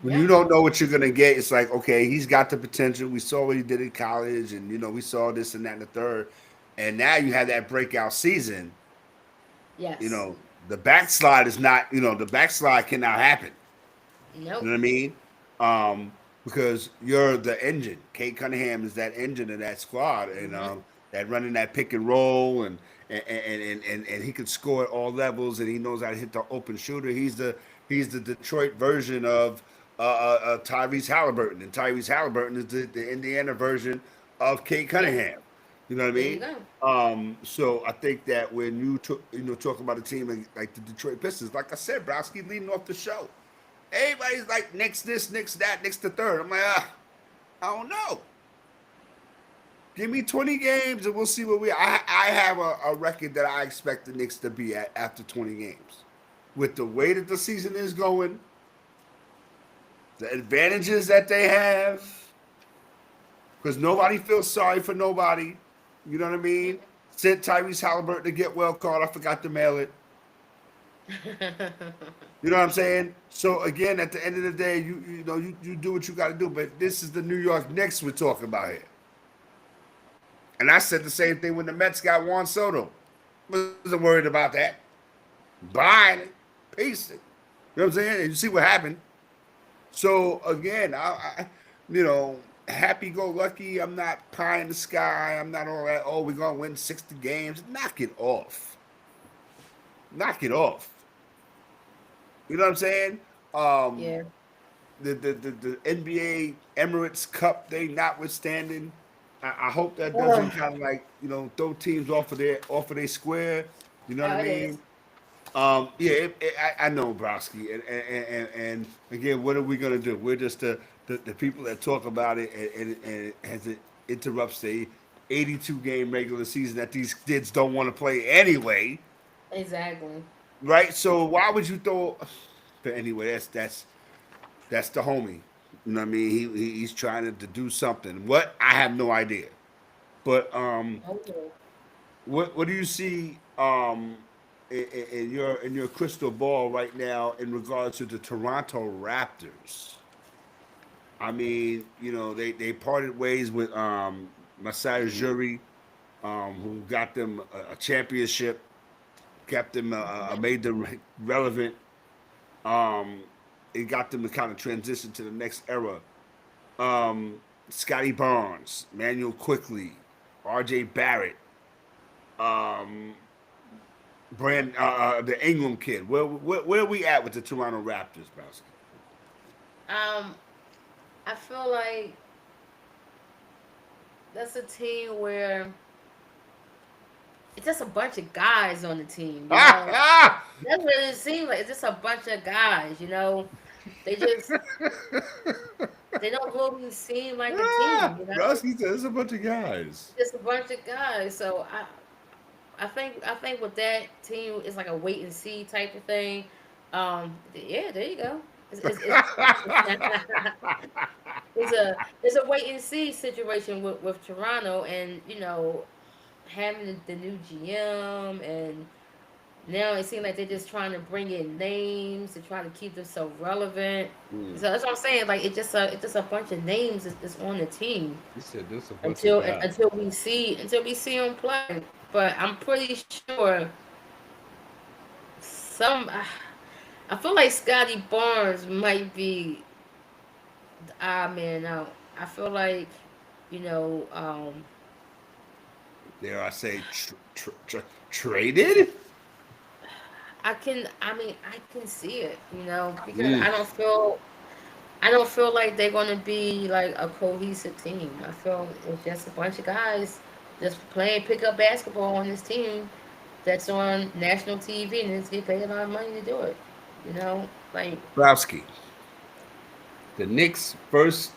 When you
Yep.
don't know what you're gonna get, it's like, okay, he's got the potential. We saw what he did in college, and we saw this and that and the third, and now you have that breakout season. You
Yes.
know, the backslide is not. The backslide cannot happen. You
Nope.
know what I mean? Because you're the engine. Kate Cunningham is that engine of that squad, and
Hmm.
that running that pick and roll, and he can score at all levels, and he knows how to hit the open shooter. He's the Detroit version of Tyrese Halliburton, and Tyrese Halliburton is the Indiana version of Kate
Yeah.
Cunningham. You know what I
There you
mean?
go.
So I think that when you talk about a team like the Detroit Pistons, like I said, Browski leading off the show. Everybody's like next this, next that, next the third. I'm like, I don't know. Give me 20 games and we'll see what I have a record that I expect the Knicks to be at after 20 games. With the way that the season is going, the advantages that they have, because nobody feels sorry for nobody. You know what I mean? Sent Tyrese Halliburton to get well called. I forgot to mail it. You know what I'm saying? So again, at the end of the day, you do what you got to do. But this is the New York Knicks we're talking about here. And I said the same thing when the Mets got Juan Soto. Wasn't worried about that. Buying it, piecing it. You know what I'm saying? And you see what happened. So again, happy go lucky. I'm not pie in the sky. I'm not all that. Oh, we're gonna win 60 games. Knock it off. Knock it off. You know what I'm saying? Um,
Yeah.
the NBA Emirates Cup thing notwithstanding, I hope that doesn't
Oh,
kind of like throw teams off of their square. You know what I
it
mean?
is.
Yeah, I know Browski, and again, what are we gonna do? We're just the people that talk about it, and as it interrupts the 82 game regular season that these kids don't want to play anyway,
Exactly.
right? So why would you throw? But anyway, that's the homie. You know what I mean? He's trying to do something. What? I have no idea. But
Okay.
what do you see in your crystal ball right now in regards to the Toronto Raptors? I mean, they parted ways with Masai Ujiri, who got them a championship, kept them made them relevant. Um, it got them to kind of transition to the next era. Scotty Barnes, Manuel Quickly, R.J. Barrett, um, the Ingram kid. Where are we at with the Toronto Raptors, Bowski?
Um, I feel like that's a team where it's just a bunch of guys on the team, you
Ah,
know.
ah!
That's what it seems like. It's just a bunch of guys, you know. They just they don't really seem like a team, you know.
Bowski said there's a bunch of guys.
Just a bunch of guys. So I think with that team, it's like a wait and see type of thing. Yeah, there you go. It's a wait and see situation with Toronto, and having the new GM, and now it seems like they're just trying to bring in names. They're trying to keep them so relevant.
Hmm.
So that's what I'm saying. Like it's just a bunch of names that's on the team
He said there's a bunch of
until
guys.
until we see them play. But I'm pretty sure some. I feel like Scotty Barnes might be the odd man out. I feel like you know.
Dare I say traded?
I mean, I can see it. Because
Mm.
I don't feel like they're gonna be like a cohesive team. I feel it's just a bunch of guys just playing pickup basketball on this team that's on national TV and it's get paid a lot of money to do it. Like,
Browski, the Knicks' first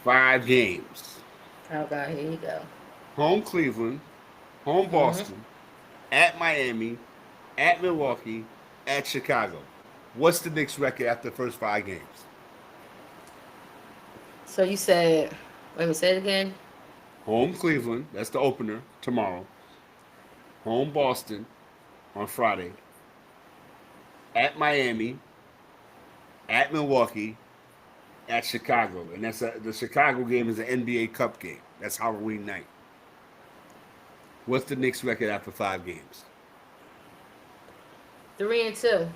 5 games:
oh god, here you go.
home Cleveland, home
Hmm.
Boston, at Miami, at Milwaukee, at Chicago. What's the Knicks' record after the first 5 games?
So you said, wait a minute, say it again.
Home Cleveland, that's the opener tomorrow. home Boston on Friday, at Miami, at Milwaukee, at Chicago, and the Chicago game is an NBA Cup game. That's Halloween night. What's the Knicks record after 5 games?
3-2.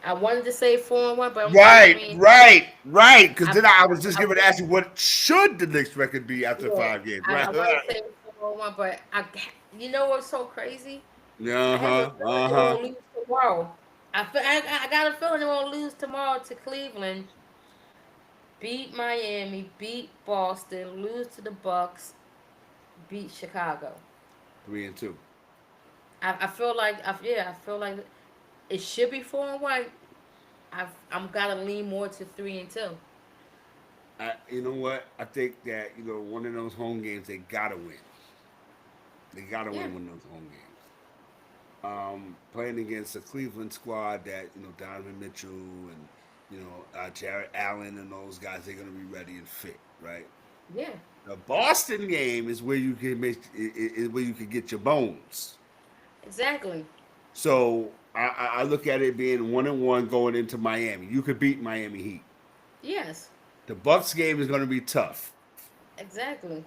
I wanted to say 4-1, but I'm gonna say
Right,
3-2.
right. Because
I,
then I was just
I,
going to ask you what should the Knicks record be after
yeah,
5 games?
I
Right.
want to say 4-1, but you know what's so crazy?
Uh
I have a
huh.
feeling
Uh
they're
huh.
gonna lose tomorrow. I got a feeling they're gonna lose tomorrow to Cleveland. Beat Miami, beat Boston, lose to the Bucks, beat Chicago.
3-2.
I feel like I feel like it should be 4-1. I'm gotta lean more to 3-2.
You know what? I think that one of those home games they gotta win. They gotta
Yeah,
win one of those home games. Playing against a Cleveland squad that Donovan Mitchell and Jared Allen and those guys, they're gonna be ready and fit, right?
yeah,
The Boston game is where you can make is where you can get your bones.
exactly.
So I look at it being 1-1 going into Miami. You could beat Miami Heat.
Yes,
The Bucks game is going to be tough.
exactly.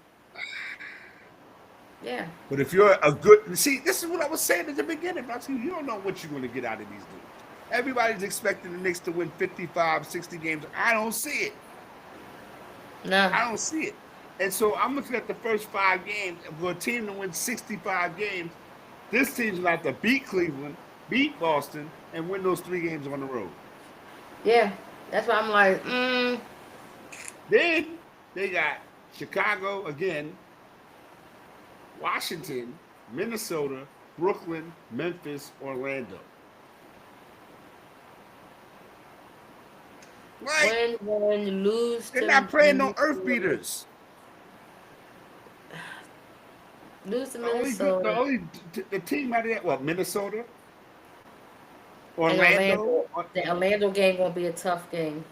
Yeah,
But if you're a good, see, this is what I was saying at the beginning. About you don't know what you're going to get out of these dudes. Everybody's expecting the Knicks to win 55, 60 games. I don't see it.
no,
I don't see it. And so I'm looking at the first 5 games. For a team to win 65 games, this team's going to have to beat Cleveland, beat Boston, and win those 3 games on the road.
yeah. That's why I'm like,
Then they got Chicago again, Washington, Minnesota, Brooklyn, Memphis, Orlando. Right?
win, lose
They're
to
not playing no earth beaters.
lose to
The only good, the
Minnesota
only the team out of that, what, Minnesota,
and
Orlando.
Orlando. The Orlando game gonna be a tough game.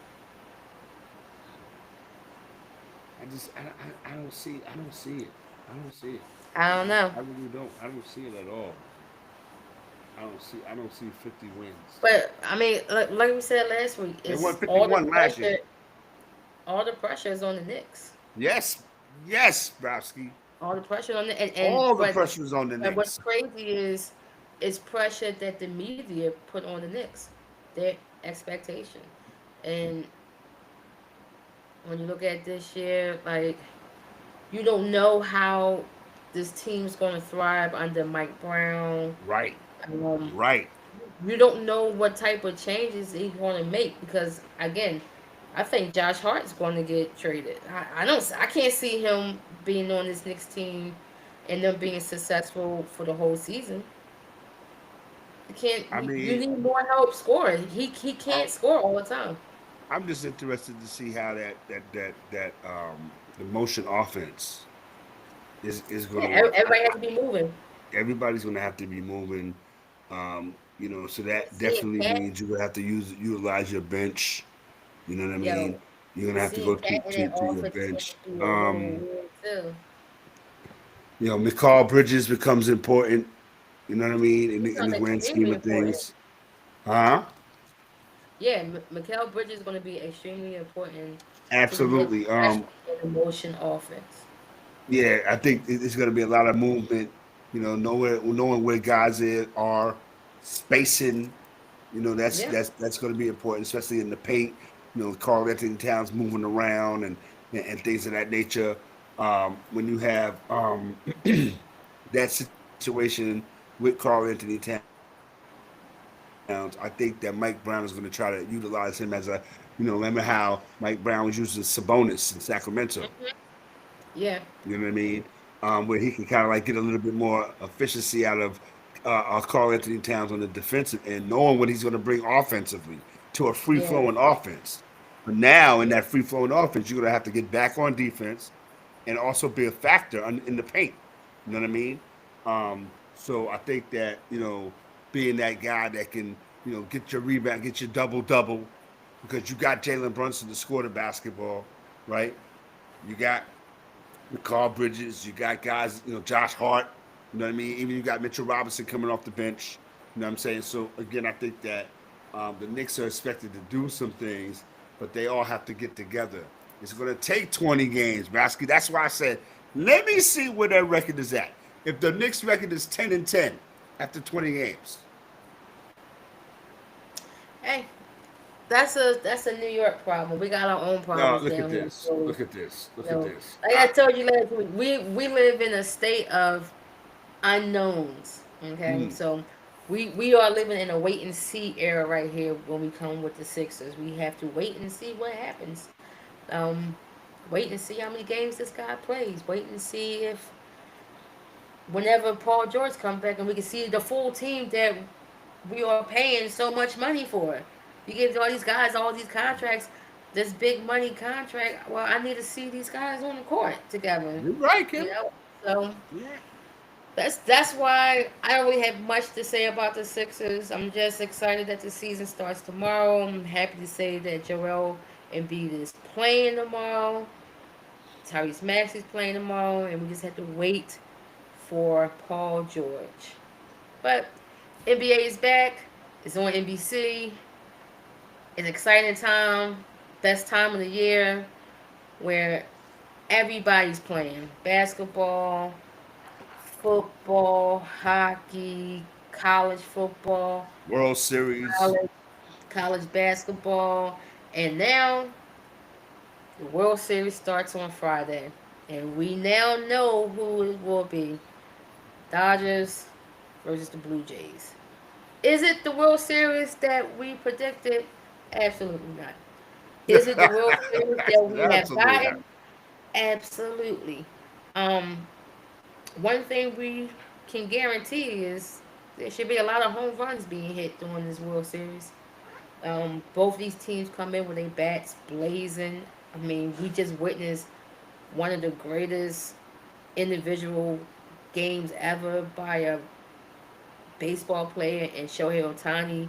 I don't see I don't see it. I don't see it.
I don't know.
I really don't. I don't see it at all. I don't see 50 wins.
But I mean, like we said last week,
They won
it's all the
51 last year.
pressure. All the pressure is on the Knicks.
Yes, yes, Browski.
All the pressure on the and
All the pressure is on the
but what's
Knicks.
crazy is pressure that the media put on the Knicks, their expectation, and when you look at this year, like you don't know how this team's going to thrive under Mike Brown.
Right,
Um,
right.
you don't know what type of changes he's going to make because again, I think Josh Hart's going to get traded. I don't. I can't see him being on this Knicks team and them being successful for the whole season. You can't.
I
You
mean,
need more help scoring. He
I-
can't score all the time.
I'm just interested to see how that the motion offense is
Yeah,
going to work.
everybody has to be moving.
Everybody's going to have to be moving. So that
Seeing
definitely
Cat,
means you're going to have to utilize your bench. You know what I
yo,
mean? You're going to have to go
seeing
to
Cat in that
your
offense is going
bench.
to be a little weird too.
McCall Bridges becomes important. You know what I mean?
He
In
becomes
the grand scheme
extremely
of
important.
things, huh?
Yeah, Mikael Bridges is going to be extremely important to relieve
Absolutely.
pressure in the motion offense.
Yeah, I think it's going to be a lot of movement. Knowing where guys are, spacing. That's
Yeah,
that's going to be important, especially in the paint. Carl Anthony Towns moving around and things of that nature. When you have that situation with Carl Anthony Towns, I think that Mike Brown is going to try to utilize him as a, remember how Mike Brown was using Sabonis in Sacramento.
yeah,
You know what I mean? Where he can kind of like get a little bit more efficiency out of Carl Anthony Towns on the defensive end, knowing what he's going to bring offensively to a free
yeah,
flowing offense. But now in
yeah,
that free flowing offense, you're going to have to get back on defense and also be a factor in the paint. You know what I mean? So I think that being that guy that can get your rebound, get your double double, because you got Jalen Brunson to score the basketball, right? You got Carl Bridges. You got guys, Josh Hart. You know what I mean? Even you got Mitchell Robinson coming off the bench. You know what I'm saying? So again, I think that the Knicks are expected to do some things, but they all have to get together. It's going to take 20 games, Basky. That's why I said, let me see where their record is at. If the Knicks record is 10-10 after 20 games,
Hey, that's a New York problem. We got our own
no,
problems
look at
down here.
this.
So,
Look at this. Look
you
at
know,
this.
like I told you last week, we live in a state of unknowns. Okay,
Mm.
so we are living in a wait and see era right here when we come with the Sixers. We have to wait and see what happens. Um, Wait and see how many games this guy plays. Wait and see if whenever Paul George comes back and we can see the full team that we are paying so much money for. You give all these guys all these contracts, this big money contract. Well, I need to see these guys on the court together.
You're right,
You
Kim.
know, so
You're right.
that's why I don't really have much to say about the Sixers. I'm just excited that the season starts tomorrow. I'm happy to say that Joel Embiid is playing tomorrow. Tyrese Maxey's playing tomorrow, and we just have to wait for Paul George. But NBA is back. It's on NBC. An exciting time, best time of the year, where everybody's playing basketball, football, hockey, college football,
World Series.
college college basketball, and now the World Series starts on Friday, and we now know who it will be: Dodgers versus the Blue Jays. Is it the World Series that we predicted? Absolutely not. Is it the World Series that we have
Absolutely not.
gotten? Absolutely. Um, One thing we can guarantee is there should be a lot of home runs being hit during this World Series. Both these teams come in with their bats blazing. I mean, we just witnessed one of the greatest individual games ever by a baseball player in Shohei Ohtani.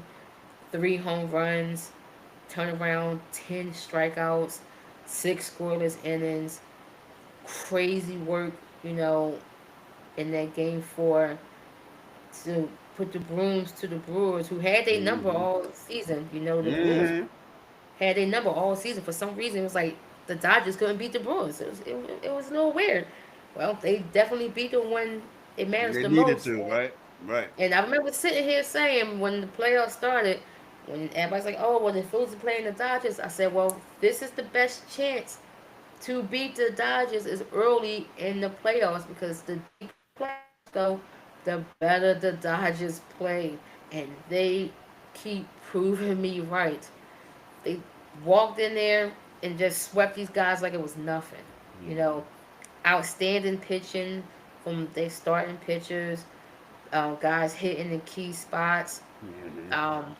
3 home runs, turnaround, 10 strikeouts, 6 scoreless innings. Crazy work, you know, in that game 4 to put the brooms to the Brewers, who had their number
Mm-hmm.
all season. You know, the Brewers
Mm-hmm.
had their number all season. For some reason, it was like the Dodgers couldn't beat the Brewers. It was a little weird. Well, they definitely beat them when it matters
They
the
needed
most.
to, right? Right.
And I remember sitting here saying when the playoffs started, when everybody's like, "Oh, well, the Phillies are playing the Dodgers," I said, "Well, this is the best chance to beat the Dodgers is early in the playoffs because the deeper the playoffs go, the better the Dodgers play, and they keep proving me right. They walked in there and just swept these guys like it was nothing. You
Mm-hmm.
know, outstanding pitching from their starting pitchers, guys hitting the key spots.
Mm-hmm.
Um,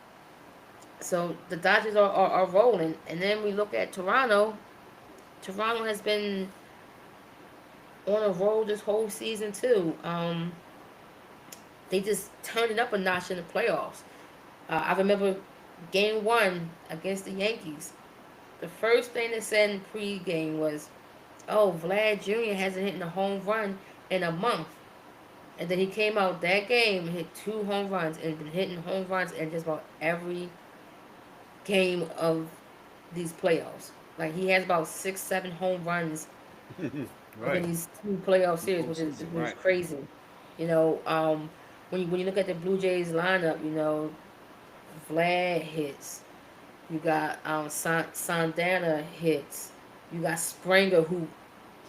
so the Dodgers are rolling, and then we look at Toronto. Toronto has been on a roll this whole season too. They just turned it up a notch in the playoffs. I remember Game 1 against the Yankees. The first thing they said in pregame was, "Oh, Vlad Jr. hasn't hit a home run in a month." And then he came out that game and hit 2 home runs and been hitting home runs in just about every game of these playoffs. Like he has about 6, 7 home runs within
Right.
these 2 playoff
The
series,
whole season,
which is
right.
crazy. You know, when you look at the Blue Jays lineup, you know, Vlad hits. You got Santana hits. You got Springer who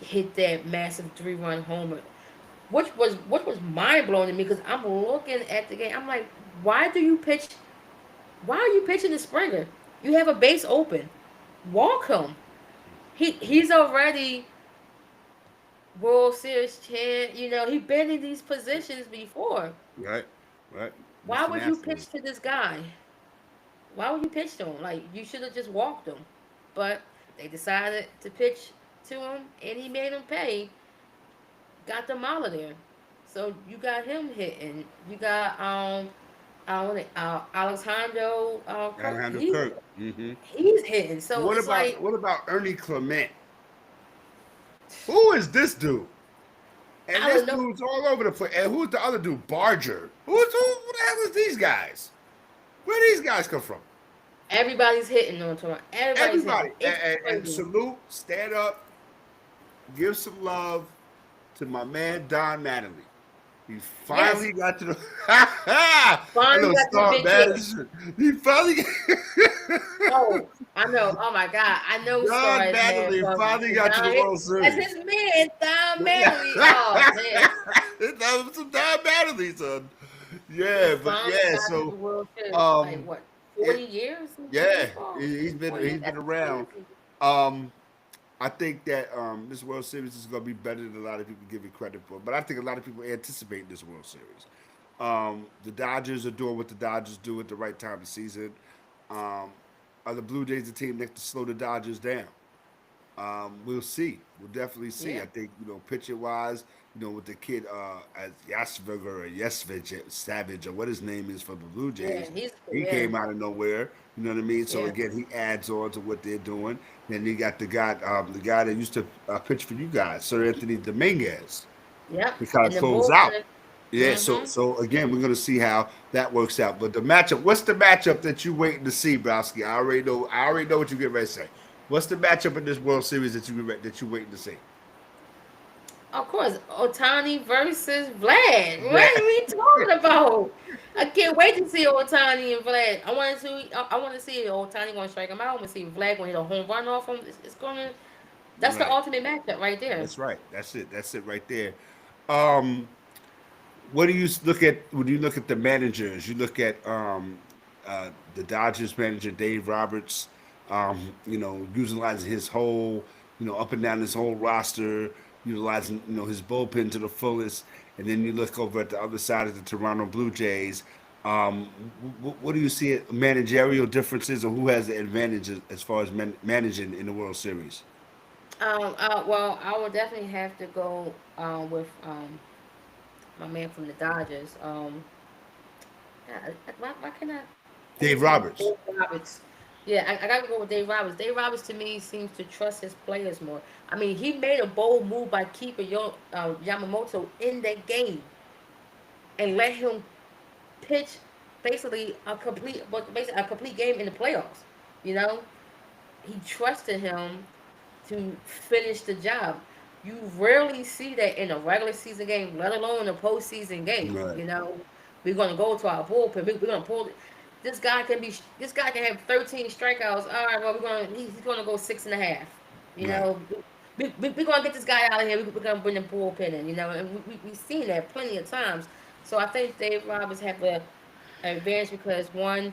hit that massive 3-run homer, which was mind blowing to me because I'm looking at the game. I'm like, why do you pitch? Why are you pitching to Springer? You have a base open. Walk him. He's already World Series champ. You know, he's been in these positions before.
Right. Right.
Why
Mr.
would you
Nasty.
pitch to this guy? Why would you pitch to him? Like you should have just walked him. But they decided to pitch to him, and he made him pay. Got them out of there. So you got him hitting. You got Alexandro Kirk.
Alejandro
He's
Kirk. Mm-hmm.
he's hitting. So
What
it's
about
like
what about Ernie Clement? Who is this dude? And
I
this
don't know.
dude's all over the place. And who's the other dude? Barger. Who the hell is these guys? Where these guys come from?
Everybody's hitting on Toronto. Everybody's
Everybody.
hitting. It's
And
crazy.
salute, stand up, give some love to my man Don Mattingly. He
Yes.
finally got to the I
Finally
know
got the
start
big
bad
hit.
as shit. He finally
Oh, I know. Oh my God. I know Star
Don
is mad
Mattingly
for
finally got to the World
That's
Series.
his man, Don Manley. Oh man.
That was some Don Mattingly, son.
He
Yeah, but
finally
yeah,
got to the
so
World Series. Like
um
what,
it
40 years in
yeah,
baseball?
he's
40,
been
that's
around.
crazy.
Um I think that this World Series is going to be better than a lot of people give it credit for. But I think a lot of people anticipate this World Series. The Dodgers are doing what the Dodgers do at the right time of the season. Um, are the Blue Jays the team that to slow the Dodgers down? We'll see. We'll definitely see.
Yeah.
I think pitcher wise, with the kid as Yasberger or Yesvich Savage or what his name is for the Blue
Yeah,
Jays,
he's
he
yeah,
came out of nowhere. You know what I mean? So
yeah.
again, he adds on to what they're doing. Then you got the guy that used to pitch for you guys, Sir Anthony Dominguez.
Yep.
He kind of
And the
closed out.
bullpen.
Yeah, so
Mm-hmm.
so again, we're gonna see how that works out. But the matchup, what's the matchup that you waiting to see, Browski? I already know. I already know what you get ready to say. What's the matchup in this World Series that you waiting to see?
Of course, Otani versus Vlad.
Yeah.
What are we talking about? I can't wait to see Otani and Vlad. I want to see Otani going to strike him out. I want to see Vlad going to hit a home run off him. It's going to. That's the
Right.
ultimate matchup right there.
That's right. That's it. That's it right there. Um, what do you look at when you look at the managers? You look at the Dodgers manager Dave Roberts, utilizing his whole, up and down his whole roster, utilizing his bullpen to the fullest, and then you look over at the other side of the Toronto Blue Jays. Um, what do you see managerial differences, or who has the advantage as far as managing in the World Series?
Well, I would definitely have to go with my man from the Dodgers. Yeah, why can't I
Dave
always think of
Roberts.
Dave Roberts? Yeah, I gotta go with Dave Roberts. Dave Roberts to me seems to trust his players more. I mean, he made a bold move by keeping Yamamoto in that game and let him pitch basically a complete game in the playoffs. You know, he trusted him to finish the job. You rarely see that in a regular season game, let alone a postseason game.
Right.
You know, we're gonna go to our bullpen. We're gonna pull. This guy can be. This guy can have 13 strikeouts. All right, well, he's gonna go 6.5. You
Right.
know, we're gonna get this guy out of here. We're gonna bring the bullpen in. You know, and we've seen that plenty of times. So I think Dave Roberts have a advantage because one,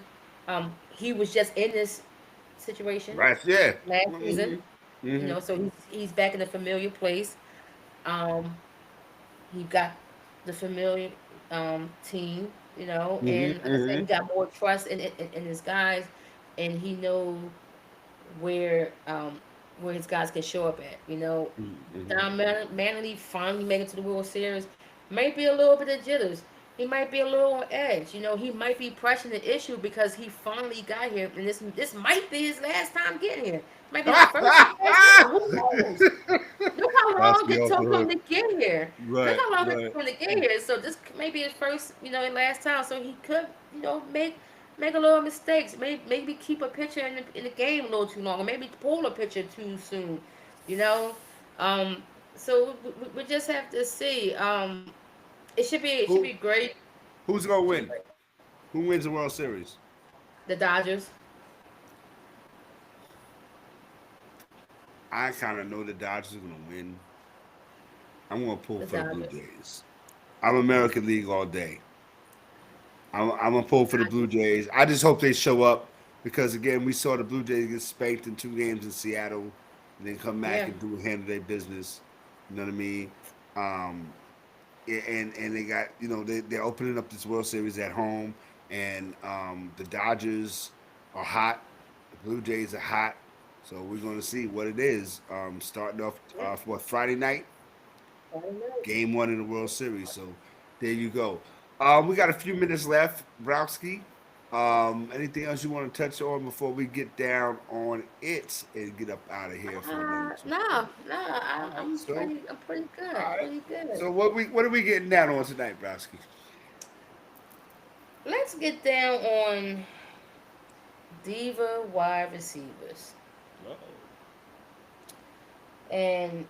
he was just in this situation
Right. Yeah.
last season.
Hmm.
You
Hmm.
know, so he's back in a familiar place. Um, he got the familiar team. You know,
Hmm.
and like I said, he
Hmm.
got more trust in his guys, and he know where um where his guys can show up at. You know,
Hmm.
Don Manley finally made it to the World Series. Might be a little bit of jitters. He might be a little on edge. You know, he might be pressing the issue because he finally got here, and this might be his last time getting here. Might be his first and last time. Who knows? Look how
That's
long
the
it
off the
took him
hook.
to get here. Look
Right.
how long it
Right.
took him to get here. So this may be his first, and last time. So he could, make a little mistakes. Maybe keep a pitcher in the game a little too long, or maybe pull a pitcher too soon. You know, um, so we just have to see. It should be
Who
great.
who's gonna
Should be
win?
great.
Who wins the World Series?
The Dodgers.
I kind of know the Dodgers are gonna win. I'm gonna pull
The
for the Blue
Dodgers.
Jays. I'm American League all day. I'm gonna pull for the Blue
Dodgers.
Jays. I just hope they show up because again, we saw the Blue Jays get spanked in 2 games in Seattle, and then come back
Yeah.
and handle their business. You know what I mean? Um, and they got they're opening up this World Series at home, and the Dodgers are hot, the Blue Jays are hot, so we're going to see what it is. Starting off
Yeah.
what Friday night,
I don't know.
Game 1 in the World Series. So there you go. We got a few minutes left, Browski. Anything else you want to touch on before we get down on it and get up out of here for another two?
No,
All right, so
I'm pretty good,
all right.
pretty good.
So what are we getting down on tonight, Browski?
Let's get down on diva wide receivers, and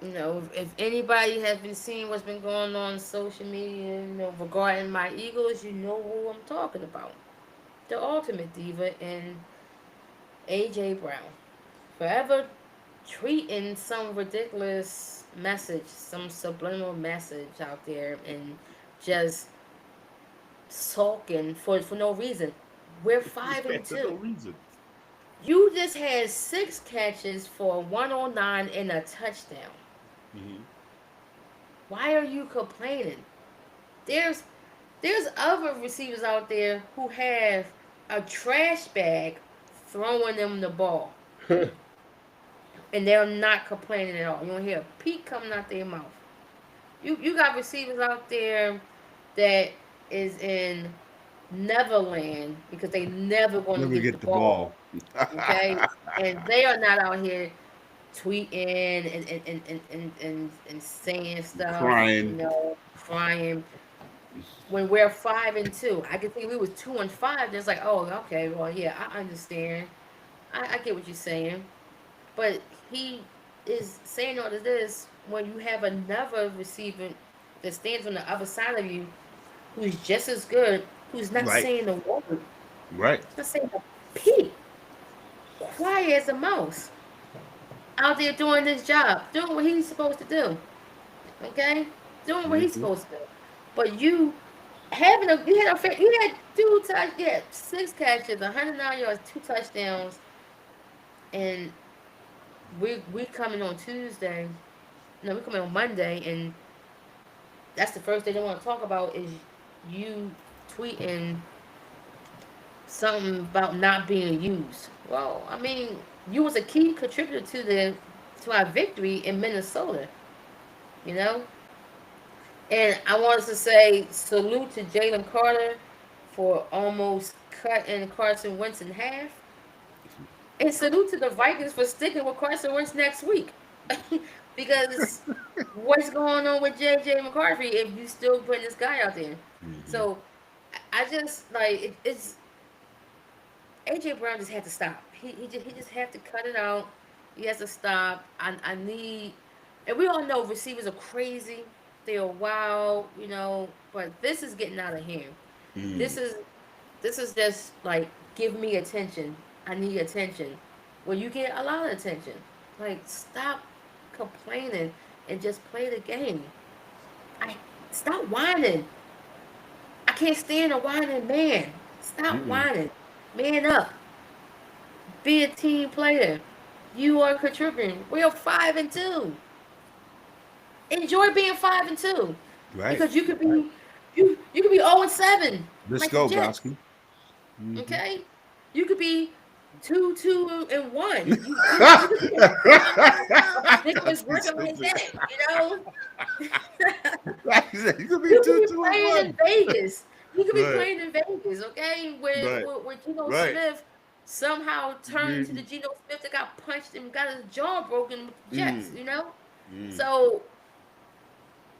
if anybody has been seeing what's been going on social media, regarding my Eagles, you know who I'm talking about. The ultimate diva and AJ Brown. Forever tweeting some ridiculous message, some subliminal message out there and just sulking for no reason. We're five and
For no
two.
reason.
You just had 6 catches for 109 and a touchdown.
Mm-hmm.
Why are you complaining? There's there's other receivers out there who have a trash bag throwing them the ball, and they're not complaining at all. You don't hear a peep coming out their mouth. You got receivers out there that is in Neverland because they never going to
Never
get the
get the
ball.
ball.
Okay, and they are not out here tweeting and saying stuff,
Crying.
crying. When we're 5 and 2, I could think we was 2 and 5. It's like, oh, okay, well, yeah, I understand. I get what you're saying, but he is saying all of this when you have another receiver that stands on the other side of you, who's just as good, who's not
Right.
saying a word,
Right.
not saying a peep, quiet as a mouse, out there doing this job, doing what he's supposed to do. Okay, doing what he's
Mm-hmm.
supposed to do. But you had you had 6 catches, 109 yards, 2 touchdowns, and we coming on Tuesday. No, we coming on Monday, and that's the first thing they want to talk about is you tweeting something about not being used. Well, I mean, you was a key contributor to our victory in Minnesota. You know, and I wanted to say salute to Jalen Carter for almost cutting Carson Wentz in half. And salute to the Vikings for sticking with Carson Wentz next week. Because what's going on with JJ McCarthy if you still putting this guy out there?
Mm-hmm.
So I just like it's AJ Brown just had to stop. He just had to cut it out. He has to stop. I need, and we all know receivers are crazy. They are wild, but this is getting out of hand.
Mm.
This is this is just like give me attention. I need attention. Well, you get a lot of attention. Like stop complaining and just play the game. I stop whining. I can't stand a whining man. Stop
Mm-mm.
whining. Man up. Be a team player. You are contributing. We are 5 and 2. Enjoy being 5 and 2
Right.
because you could be you could be 0 and 7
Let's
like the
go,
Jets.
Browski. Mm-hmm.
Okay, you could be 2-2-1. You could be a ridiculous
He's
record like
stupid.
that. You know,
Like you said, you could be
you could
two,
be
two, and
playing in
one.
Vegas. You could be
Right.
playing in Vegas. Okay, where
Right.
where Geno
Right.
Smith somehow turned into the
Mm-hmm.
Geno Smith that got punched and got his jaw broken with the Jets.
Mm. Mm.
So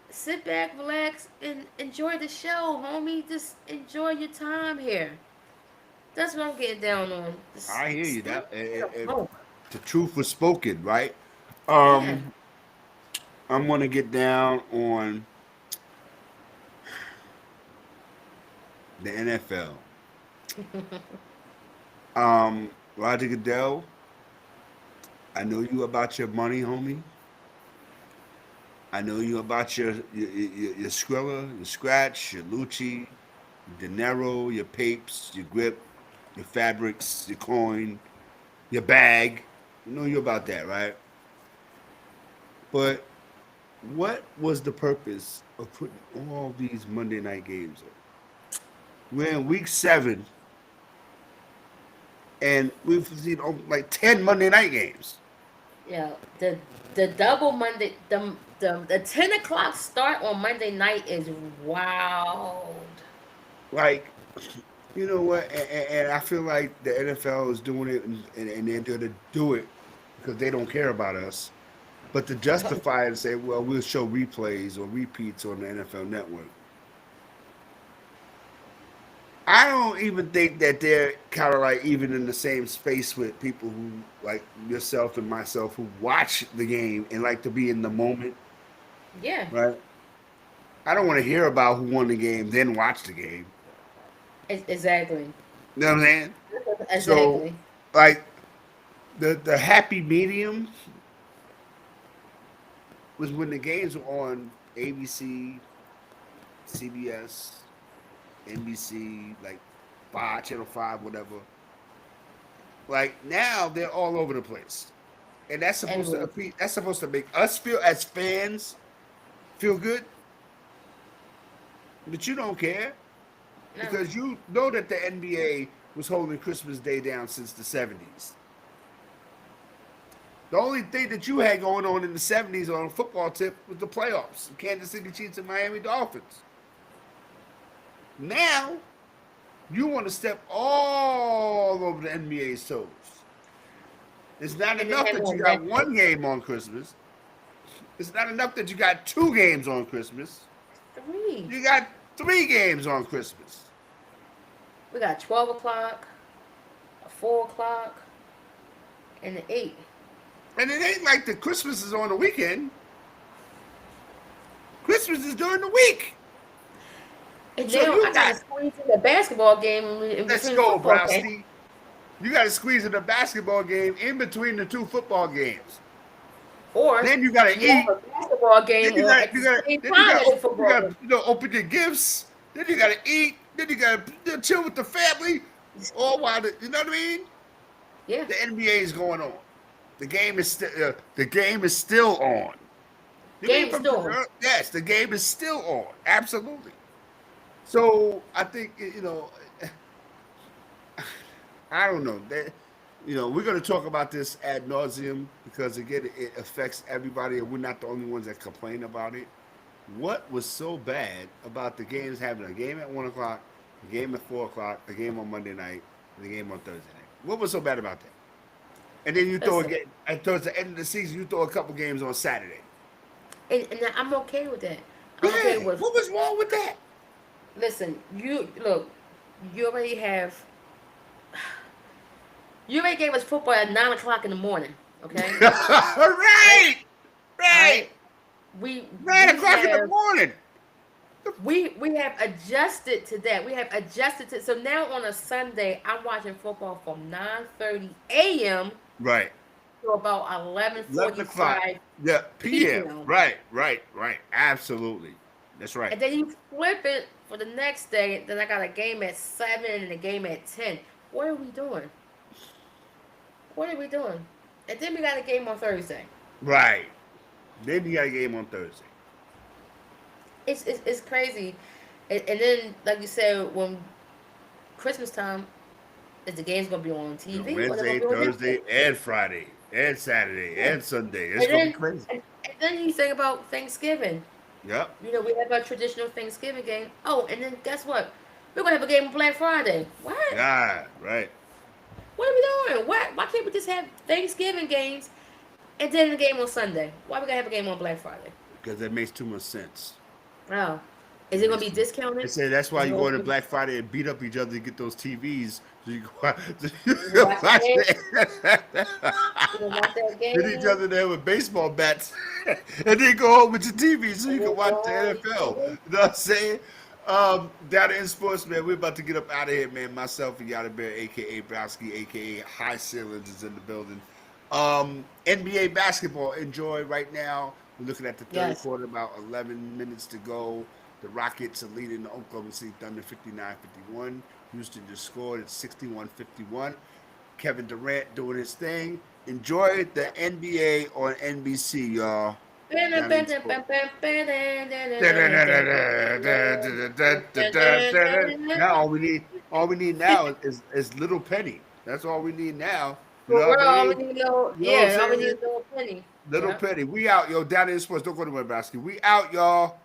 sit back, relax, and enjoy the show, homie. Just enjoy your time here. That's what I'm getting down on. Just
I hear you.
stop
That
being a
and
bum.
the truth was spoken, right?
Yeah.
Um, I'm gonna get down on the NFL. Roger Goodell, I know you about your money, homie. I know you about your Skrilla, your Scratch, your Lucci, your Dinero, your Papes, your Grip, your Fabrics, your Coin, your Bag. I know you about that, right? But what was the purpose of putting all these Monday night games on? We're in week 7, and we've seen like 10 Monday night games.
Yeah. The double Monday the 10 o'clock start on Monday night is wild.
Like, You know what? And I feel like the NFL is doing it, and they're going to do it because they don't care about us. But to justify it and say, well, we'll show replays or repeats on the NFL Network. I don't even think that they're kind of like even in the same space with people who like yourself and myself who watch the game and like to be in the moment,
Yeah,
right? I don't want to hear about who won the game, then watch the game.
exactly,
You know what I'm saying? So,
exactly.
like the happy medium was when the games were on ABC, CBS, NBC, like Channel 5, whatever. Like now they're all over the place. And
Everywhere.
that's supposed to make us feel as fans feel good, but you don't care
No,
because you know that the NBA was holding Christmas Day down since the 70s. The only thing that you had going on in the 70s on a football tip was the playoffs, Kansas City Chiefs and Miami Dolphins. Now you want to step all over the NBA's toes. It's not
and then
enough
have
that
more
you got
Netflix.
one game on Christmas. It's not enough that you got two games on Christmas.
Three.
You got three games on Christmas.
We got 12 o'clock, a 4 o'clock, and the 8.
And it ain't like the Christmas is on the weekend. Christmas is during the week.
And
So
now
you
I gotta
got,
squeeze in the basketball game in
let's
between the
go,
football game.
Browski. You got to squeeze in a basketball game in between the two football games.
Or
Then you got to
you have
eat.
a basketball
Then
game
you
on
got
at the
you got
same
then you
time
got
as the
you
football
got
game.
open your gifts. Then you got to eat. Then you got to chill with the family. All while you know what I mean.
Yeah,
The NBA is going on. The game is still on. You mean
game is
from
still on.
yes, the game is still on. Absolutely. So I think I don't know that we're going to talk about this ad nauseum because again it affects everybody and we're not the only ones that complain about it. What was so bad about the games having a game at 1 o'clock, a game at 4 o'clock, a game on Monday night, and a game on Thursday night? What was so bad about that? And then you throw
Listen,
again and towards the end of the season, you throw a couple games on Saturday.
and I'm okay with that. I'm okay
Yeah,
with.
what was wrong with that?
Listen, you look. You already have. You already gave us football at 9 o'clock in the morning. Okay, right?
Right,
All
right.
right. We
9 o'clock in the morning.
we have adjusted to that. We have adjusted to so now on a Sunday I'm watching football from 9:30 a.m.
Right.
to about
11 o'clock.
11:45
Yeah, PM.
p.m.
Right, right, right. Absolutely. That's right.
And then you flip it for the next day. Then I got a game at 7 and a game at 10. What are we doing? What are we doing? And then we got a game on Thursday.
Right. Then you got a game on Thursday.
It's crazy. And then, like you said, when Christmas time, is the game's gonna be on TV or they're
Wednesday,
gonna be on Netflix?
Thursday, and Friday, and Saturday,
Yeah.
and Sunday. It's
And
gonna be
then
crazy.
and then you think about Thanksgiving.
Yep.
You know, we have our traditional Thanksgiving game. Oh, and then guess what? We're gonna have a game on Black Friday. What?
Yeah. Right.
What are we doing? What? Why can't we just have Thanksgiving games and then the game on Sunday? Why we gotta have a game on Black Friday?
Because that makes too much sense.
Oh, is
It
it gonna
makes
be
too much. They
discounted?
say that's why
Is it
you go
gonna
into
be?
Black Friday and beat up each other to get those TVs so you can watch, so you
You
can
watch the
watch
game?
it.
You gonna watch that
Hit each
game?
other there with baseball bats, and then go home with your TV so
And
you can
then
watch
go
the
on
NFL.
TV?
You know what I'm saying? Down in sports, man, we're about to get up out of here, man. Myself and Yada Bear, aka Browski, aka High Ceilings, is in the building. NBA basketball, enjoy right now. We're looking at the third
Yes.
quarter, about 11 minutes to go. The Rockets are leading the Oklahoma City Thunder 59-51. Houston just scored at 61-51. Kevin Durant doing his thing. Enjoy the NBA on NBC, y'all. Down in sports. Now all we need now is Little Penny. That's all we need now. You know
For
what I
real, all we
mean?
need a little,
You know what I'm
yeah, all we need
saying?
is a little penny.
Little
Yeah.
Penny. We out, yo. Down in sports. Don't go to my basket. We out, y'all.